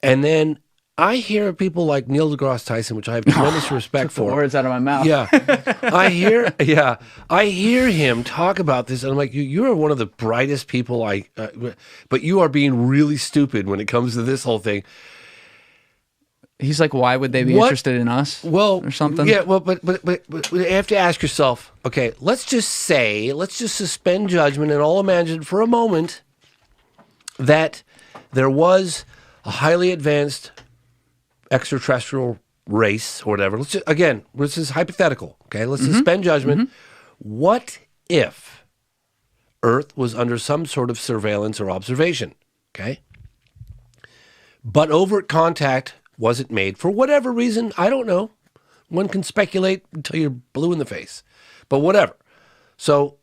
And then I hear people like Neil deGrasse Tyson, which I have tremendous respect for. Took the words out of my mouth. Yeah, I hear him talk about this, and I'm like, you are one of the brightest people but you are being really stupid when it comes to this whole thing. He's like, why would they be interested in us? Well, or something. Yeah, well, but you have to ask yourself, okay, let's just suspend judgment and all imagine for a moment that there was a highly advanced extraterrestrial race or whatever. This is hypothetical, okay? Let's suspend judgment. Mm-hmm. What if Earth was under some sort of surveillance or observation, okay? But overt contact wasn't made for whatever reason. I don't know. One can speculate until you're blue in the face, but whatever. So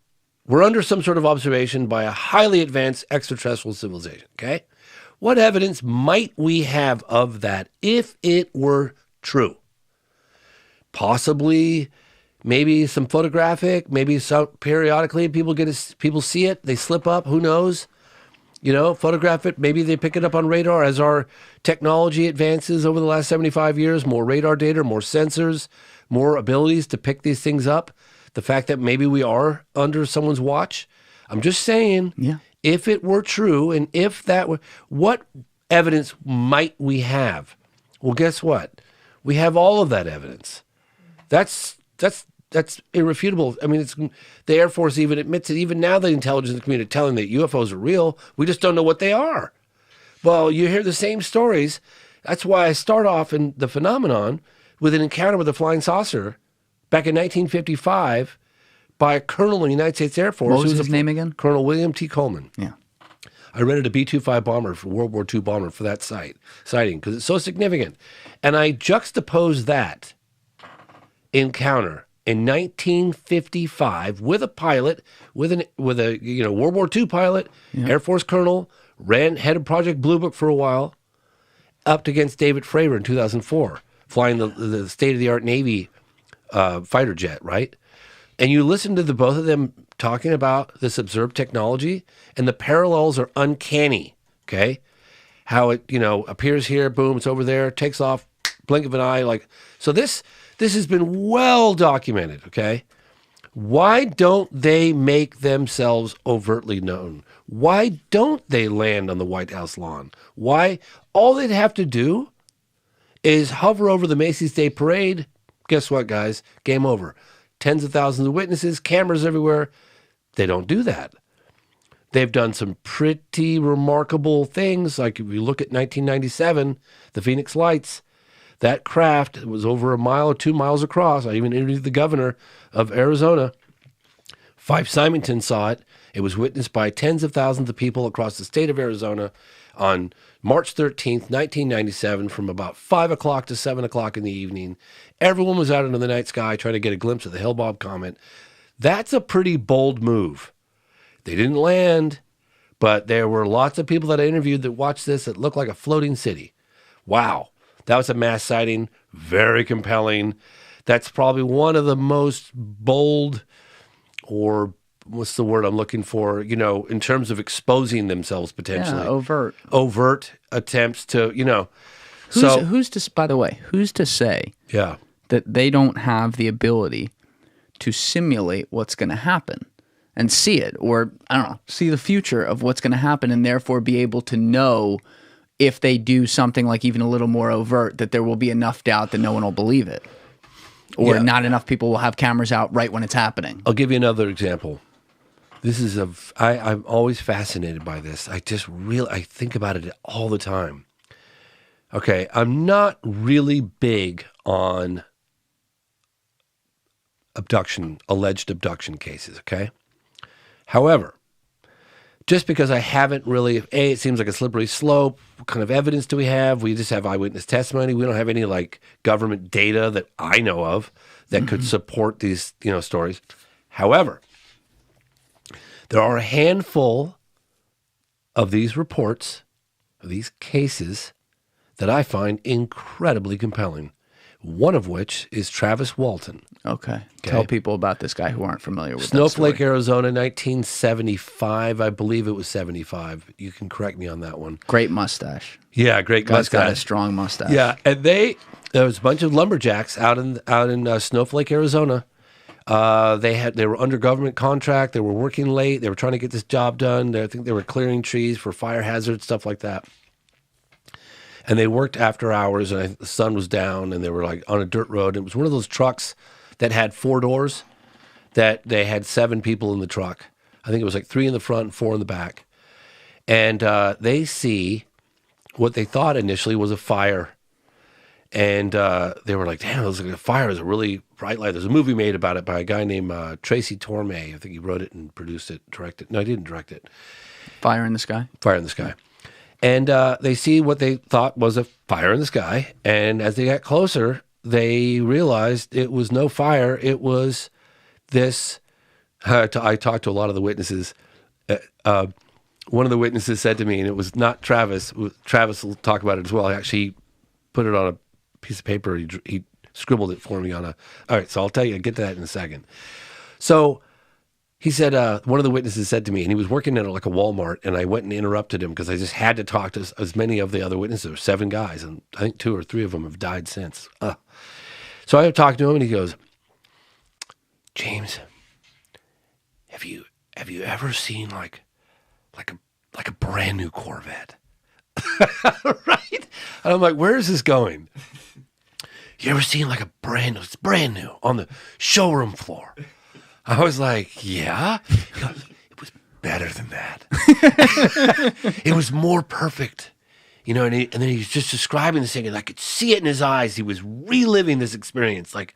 we're under some sort of observation by a highly advanced extraterrestrial civilization, okay? What evidence might we have of that if it were true? Possibly, maybe some photographic, maybe periodically people see it, they slip up, who knows? Photograph it, maybe they pick it up on radar as our technology advances over the last 75 years, more radar data, more sensors, more abilities to pick these things up. The fact that maybe we are under someone's watch. I'm just saying, if it were true, and if that were, what evidence might we have? Well, guess what? We have all of that evidence. That's irrefutable. I mean, the Air Force even admits it. Even now, the intelligence community telling that UFOs are real. We just don't know what they are. Well, you hear the same stories. That's why I start off in the phenomenon with an encounter with a flying saucer back in 1955 by a colonel in the United States Air Force. What was his name again? Colonel William T. Coleman. Yeah. I rented a B-25 bomber, for World War II bomber, for that sighting because it's so significant. And I juxtapose that encounter in 1955 with a pilot, with a World War II pilot, Air Force colonel, head of Project Blue Book for a while, up against David Fravor in 2004, flying the state-of-the-art Navy fighter jet, right? And you listen to the both of them talking about this observed technology, and the parallels are uncanny, okay? How it, appears here, boom, it's over there, takes off, blink of an eye, so this has been well documented, okay? Why don't they make themselves overtly known? Why don't they land on the White House lawn? Why? All they'd have to do is hover over the Macy's Day Parade. Guess what, guys? Game over. Tens of thousands of witnesses, cameras everywhere. They don't do that. They've done some pretty remarkable things. Like if you look at 1997, the Phoenix Lights, that craft was over a mile or 2 miles across. I even interviewed the governor of Arizona. Fife Symington saw it. It was witnessed by tens of thousands of people across the state of Arizona on March 13th, 1997, from about 5 o'clock to 7 o'clock in the evening. Everyone was out into the night sky trying to get a glimpse of the Hale-Bopp comet. That's a pretty bold move. They didn't land, but there were lots of people that I interviewed that watched this that looked like a floating city. Wow. That was a mass sighting. Very compelling. That's probably one of the most bold, or what's the word I'm looking for, you know, in terms of exposing themselves potentially. Yeah, overt attempts to, you know. Who's to, by the way, who's to say that they don't have the ability to simulate what's going to happen and see it, or, I don't know, see the future of what's going to happen, and therefore be able to know if they do something like even a little more overt, that there will be enough doubt that no one will believe it. Or not enough people will have cameras out right when it's happening. I'll give you another example. This is I'm always fascinated by this. I think about it all the time. Okay, I'm not really big on alleged abduction cases, okay? However, just because I haven't really, it seems like a slippery slope. What kind of evidence do we have? We just have eyewitness testimony. We don't have any like government data that I know of that could support these, you know, stories. However, there are a handful of these reports, of these cases, that I find incredibly compelling. One of which is Travis Walton. Okay. Tell people about this guy who aren't familiar with Snowflake, Arizona, 1975. I believe it was 75. You can correct me on that one. Great mustache. Yeah, great mustache. Got a strong mustache. Yeah, and there was a bunch of lumberjacks out in Snowflake, Arizona. They were under government contract. They were working late. They were trying to get this job done. I think they were clearing trees for fire hazards, stuff like that. And they worked after hours, and the sun was down, and they were like on a dirt road. It was one of those trucks that had 4 doors, that they had 7 people in the truck. I think it was like 3 in the front and 4 in the back. And they see what they thought initially was a fire. And they were like, damn, it was like a fire. It was a really bright light. There's a movie made about it by a guy named Tracy Torme. I think he wrote it and produced it, directed. No, he didn't direct it. Fire in the Sky? Fire in the Sky. And they see what they thought was a fire in the sky. And as they got closer, they realized it was no fire. It was this. I talked to a lot of the witnesses. One of the witnesses said to me, and it was not Travis. Travis will talk about it as well. He actually put it on a piece of paper. He scribbled it for me on a. All right, so I'll tell you. I'll get to that in a second. So he said, one of the witnesses said to me, and he was working at like a Walmart, and I went and interrupted him because I just had to talk to as many of the other witnesses. There were 7 guys, and I think 2 or 3 of them have died since. So I talked to him, and he goes, James, have you ever seen like a brand new Corvette? Right? And I'm like, where is this going? You ever seen like it's brand new on the showroom floor? I was like, yeah. He goes, it was better than that. It was more perfect. You know, and then he was just describing this thing, and I could see it in his eyes. He was reliving this experience. Like,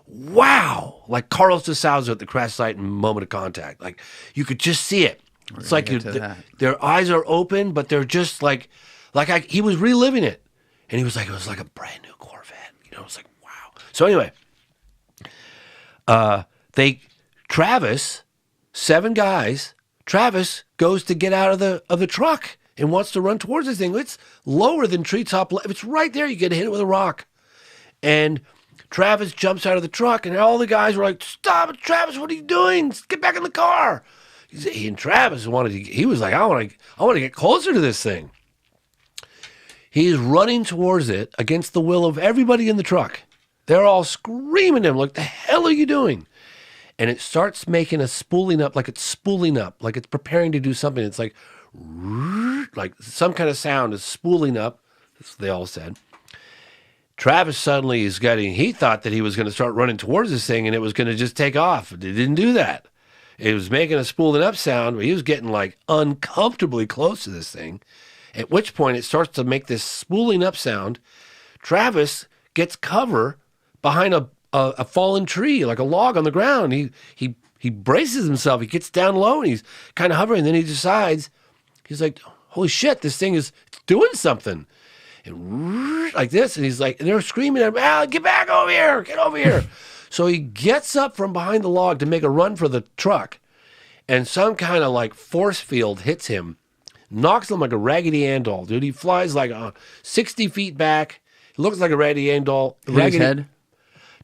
wow. Like Carlos de Souza at the crash site and moment of contact. Like, you could just see it. It's like their eyes are open, but they're just he was reliving it. And he was like, it was like a brand new Corvette. You know, it's like, wow. So anyway, Travis, 7 guys, Travis goes to get out of the truck and wants to run towards this thing. It's lower than treetop. It's right there. You get hit it with a rock. And Travis jumps out of the truck, and all the guys were like, stop it, Travis, what are you doing? Get back in the car. And Travis he was like, I want to get closer to this thing. He's running towards it against the will of everybody in the truck. They're all screaming at him, like, the hell are you doing? and it starts making a spooling up, like it's spooling up, like it's preparing to do something. It's like some kind of sound is spooling up. That's what they all said. Travis suddenly he thought that he was going to start running towards this thing and it was going to just take off. It didn't do that. It was making a spooling up sound, but he was getting like uncomfortably close to this thing, at which point it starts to make this spooling up sound. Travis gets cover behind a fallen tree, like a log on the ground. He braces himself. He gets down low and he's kind of hovering. Then he decides, he's like, holy shit, this thing is doing something. And like this, and he's like, and they're screaming at him, Al, get back over here, get over here. So he gets up from behind the log to make a run for the truck, and some kind of like force field hits him, knocks him like a Raggedy Ann doll, dude. He flies like 60 feet back. He looks like a Raggedy Ann doll. His head?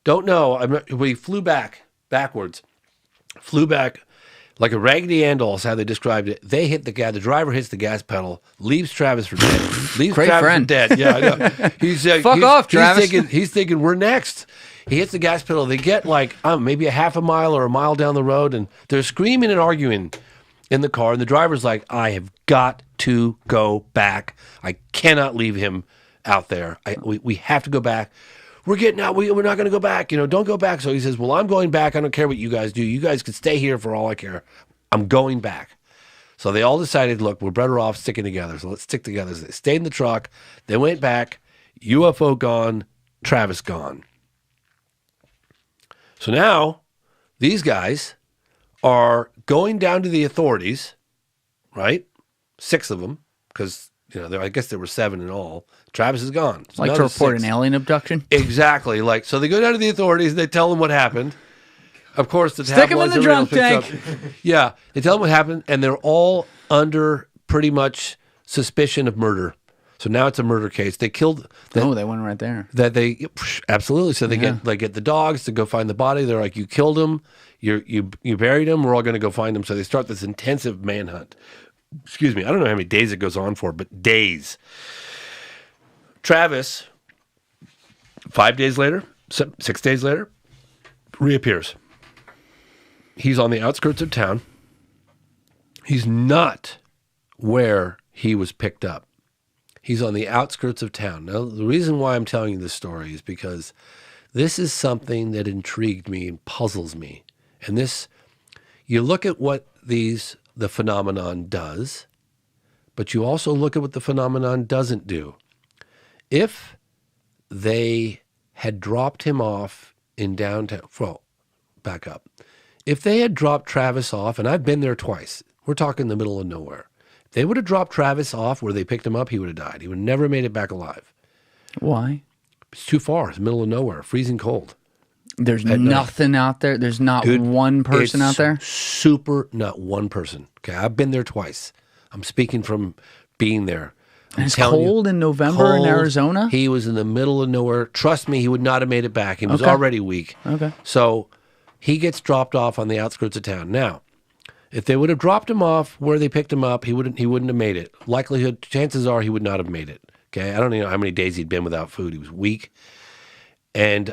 Don't know. He flew backwards. Flew back like a Raggedy Ann doll is how they described it. They hit the gas. The driver hits the gas pedal, leaves Travis for dead. Leaves Great Travis friend. for dead. Yeah, I know. He's Fuck off, Travis. He's thinking we're next. He hits the gas pedal. They get like maybe a half a mile or a mile down the road, and they're screaming and arguing in the car. And the driver's like, I have got to go back. I cannot leave him out there. We have to go back. We're getting out. We're not going to go back. Don't go back. So he says, well, I'm going back. I don't care what you guys do. You guys can stay here for all I care. I'm going back. So they all decided, look, we're better off sticking together. So let's stick together. So they stayed in the truck. They went back. UFO gone. Travis gone. So now these guys are going down to the authorities, right? 6 of them, because I guess there were 7 in all. Travis is gone. Like to report 6. An alien abduction? Exactly. So they go down to the authorities and they tell them what happened. Of course, the stick them in the drunk tank. Yeah, they tell them what happened, and they're all under pretty much suspicion of murder. So now it's a murder case. They killed. They went right there. Absolutely. So they get the dogs to go find the body. They're like, you killed him. You buried him. We're all going to go find him. So they start this intensive manhunt. Excuse me. I don't know how many days it goes on for, but days. Travis, 5 days later, 6 days later, reappears. He's on the outskirts of town. He's not where he was picked up. He's on the outskirts of town. Now, the reason why I'm telling you this story is because this is something that intrigued me and puzzles me. And you look at what the phenomenon does, but you also look at what the phenomenon doesn't do. If they had dropped him off in downtown, back up. If they had dropped Travis off, and I've been there twice, we're talking the middle of nowhere. If they would have dropped Travis off where they picked him up, he would have died. He would have never made it back alive. Why? It's too far. It's the middle of nowhere, freezing cold. There's nothing out there. There's not one person out there. Not one person. Okay, I've been there twice. I'm speaking from being there. It's cold in November in Arizona? He was in the middle of nowhere. Trust me, he would not have made it back. He was already weak. Okay. So he gets dropped off on the outskirts of town. Now, if they would have dropped him off where they picked him up, he wouldn't have made it. Chances are he would not have made it. Okay, I don't even know how many days he'd been without food. He was weak. And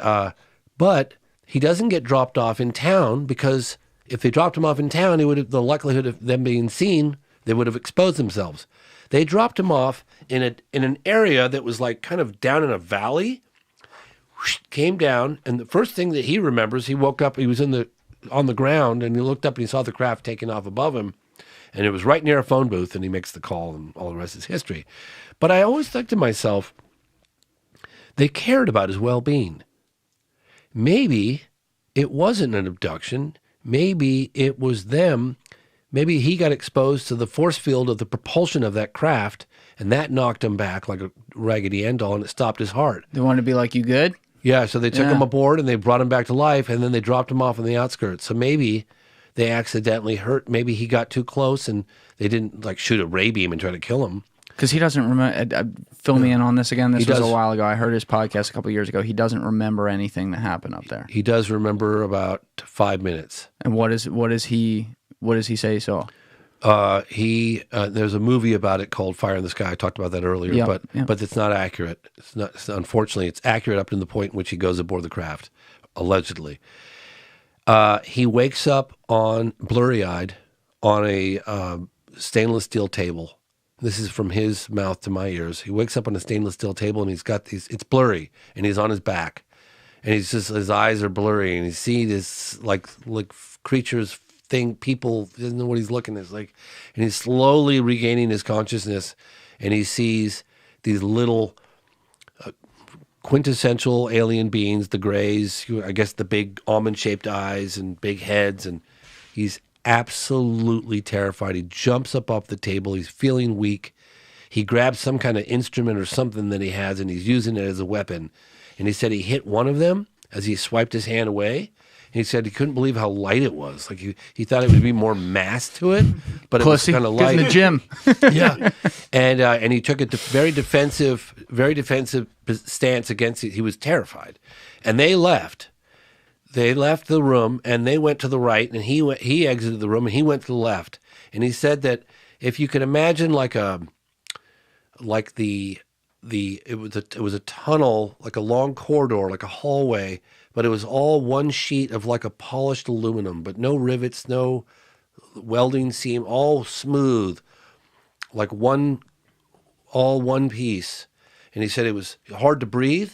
but he doesn't get dropped off in town, because if they dropped him off in town, the likelihood of them being seen, they would have exposed themselves. They dropped him off in an area that was like kind of down in a valley. Came down, and the first thing that he remembers, he woke up. He was on the ground, and he looked up and he saw the craft taking off above him, and it was right near a phone booth. And he makes the call, and all the rest is history. But I always think to myself, they cared about his well-being. Maybe it wasn't an abduction. Maybe it was them. Maybe he got exposed to the force field of the propulsion of that craft, and that knocked him back like a Raggedy Ann doll, and it stopped his heart. They wanted to be like, you good? Yeah, so they took him aboard, and they brought him back to life, and then they dropped him off on the outskirts. So maybe they accidentally hurt. Maybe he got too close, and they didn't shoot a ray beam and try to kill him. Because he doesn't remember. Fill me in on this again. This was a while ago. I heard his podcast a couple of years ago. He doesn't remember anything that happened up there. He does remember about 5 minutes. And what does he say he saw? There's a movie about it called Fire in the Sky. I talked about that earlier, but it's not accurate. Unfortunately, it's accurate up to the point in which he goes aboard the craft, allegedly. He wakes up on blurry-eyed on a stainless steel table. This is from his mouth to my ears. He wakes up on a stainless steel table and he's got these. It's blurry, and he's on his back, and he's just his eyes are blurry, and he sees this like creatures, people. He doesn't know what he's looking at. Like, and he's slowly regaining his consciousness, and he sees these little quintessential alien beings, the grays, I guess the big almond-shaped eyes and big heads, and he's absolutely terrified. He jumps up off the table. He's feeling weak. He grabs some kind of instrument or something that he has, and he's using it as a weapon. And he said he hit one of them as he swiped his hand away. He said he couldn't believe how light it was. Like he thought it would be more mass to it, but it was kind of light. In the gym. Yeah, and he took a very defensive stance against it. He was terrified, and they left. They left the room and they went to the right, and he exited the room and he went to the left. And he said that if you could imagine it was a tunnel, like a long corridor, like a hallway. But it was all one sheet of like a polished aluminum, but no rivets, no welding seam, all smooth, like all one piece. And he said it was hard to breathe,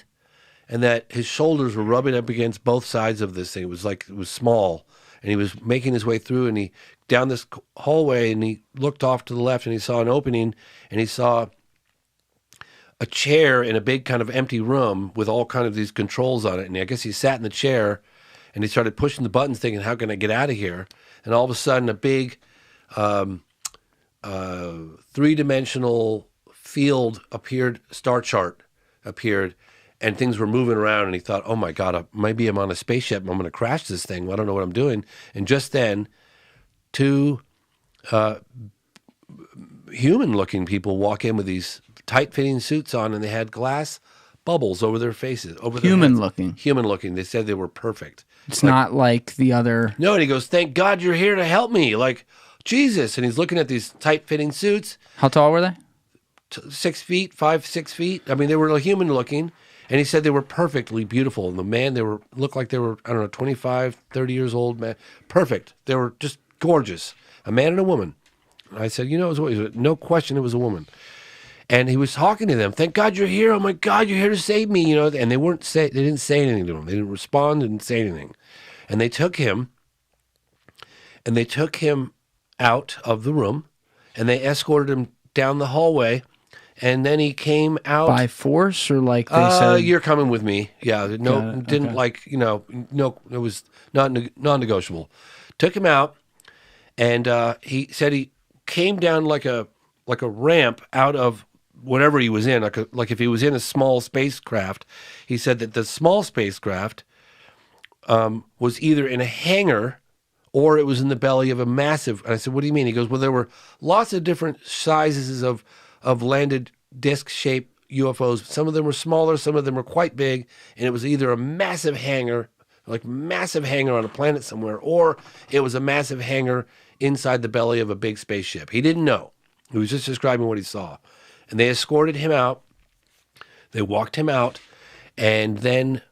and that his shoulders were rubbing up against both sides of this thing. It was small, and he was making his way through, and he down this hallway, and he looked off to the left, and he saw an opening, and he saw a chair in a big kind of empty room with all kind of these controls on it. And I guess he sat in the chair and he started pushing the buttons thinking, how can I get out of here? And all of a sudden a big three-dimensional field appeared, star chart appeared, and things were moving around. And he thought, oh my God, maybe I'm on a spaceship. I'm going to crash this thing. Well, I don't know what I'm doing. And just then, two human-looking people walk in with these tight-fitting suits on, and they had glass bubbles over their faces. Human-looking. Human-looking. They said they were perfect. It's not like the other... No, and he goes, thank God you're here to help me. Like, Jesus. And he's looking at these tight-fitting suits. How tall were they? 6 feet, 5, 6 feet. I mean, they were human-looking. And he said they were perfectly beautiful. And the man, looked like they were, I don't know, 25, 30 years old. Man. Perfect. They were just gorgeous. A man and a woman. And I said, it was no question it was a woman. And he was talking to them. Thank God you're here. Oh my God, you're here to save me. And they didn't say anything to him. They didn't respond, didn't say anything. And they took him out of the room, and they escorted him down the hallway. And then he came out by force, or like they said, you're coming with me. Yeah, didn't okay. No, it was not non-negotiable. Took him out, and he said he came down like a ramp out of whatever he was in, like if he was in a small spacecraft. He said that the small spacecraft was either in a hangar or it was in the belly of a massive. And I said, what do you mean? He goes, well, there were lots of different sizes of landed disc-shaped UFOs. Some of them were smaller, some of them were quite big, and it was either a massive hangar, like massive hangar on a planet somewhere, or it was a massive hangar inside the belly of a big spaceship. He didn't know. He was just describing what he saw. And they escorted him out. They walked him out, and then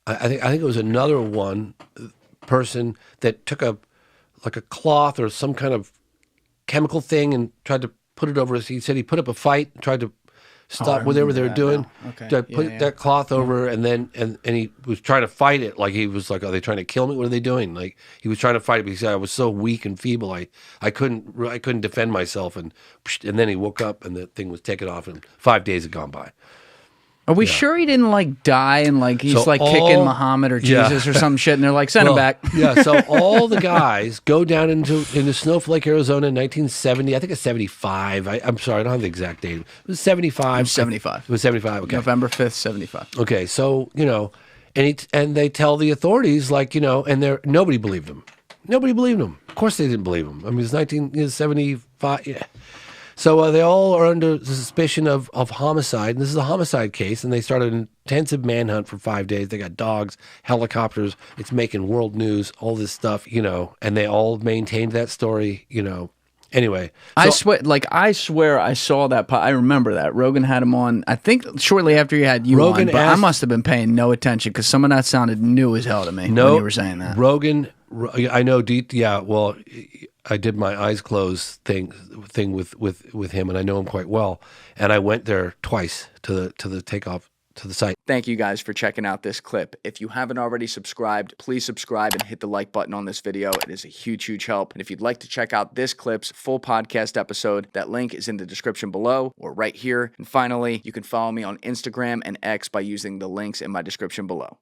I think it was another person that took a cloth or some kind of chemical thing and tried to put it over. He said he put up a fight, tried to stop whatever they were doing. Okay. To put that cloth over, and then and he was trying to fight it. Like he was like, "Are they trying to kill me? What are they doing?" Like he was trying to fight it, but he said, "I was so weak and feeble, I couldn't defend myself." And then he woke up, and the thing was taken off, and 5 days had gone by. Are we sure he didn't like die and like he's kicking Muhammad or Jesus or some shit, and they're like, send him back? Yeah. So all the guys go down into Snowflake, Arizona in 1970. I think it's 75. I'm sorry, I don't have the exact date. It was 75. It was 75. It was 75. Okay. November 5th, 75. Okay. So and they tell the authorities and nobody believed them. Nobody believed them. Of course they didn't believe them. I mean, it's 1975. Yeah. So they all are under the suspicion of homicide. And this is a homicide case, and they started an intensive manhunt for 5 days. They got dogs, helicopters. It's making world news, all this stuff, and they all maintained that story, Anyway. I swear I saw that. I remember that. Rogan had him on, I think shortly after he had you on, but I must have been paying no attention because some of that sounded new as hell to me when you were saying that. Rogan I know. Yeah. Well, I did my eyes closed thing with him, and I know him quite well. And I went there twice to the takeoff to the site. Thank you guys for checking out this clip. If you haven't already subscribed, please subscribe and hit the like button on this video. It is a huge, huge help. And if you'd like to check out this clip's full podcast episode, that link is in the description below or right here. And finally, you can follow me on Instagram and X by using the links in my description below.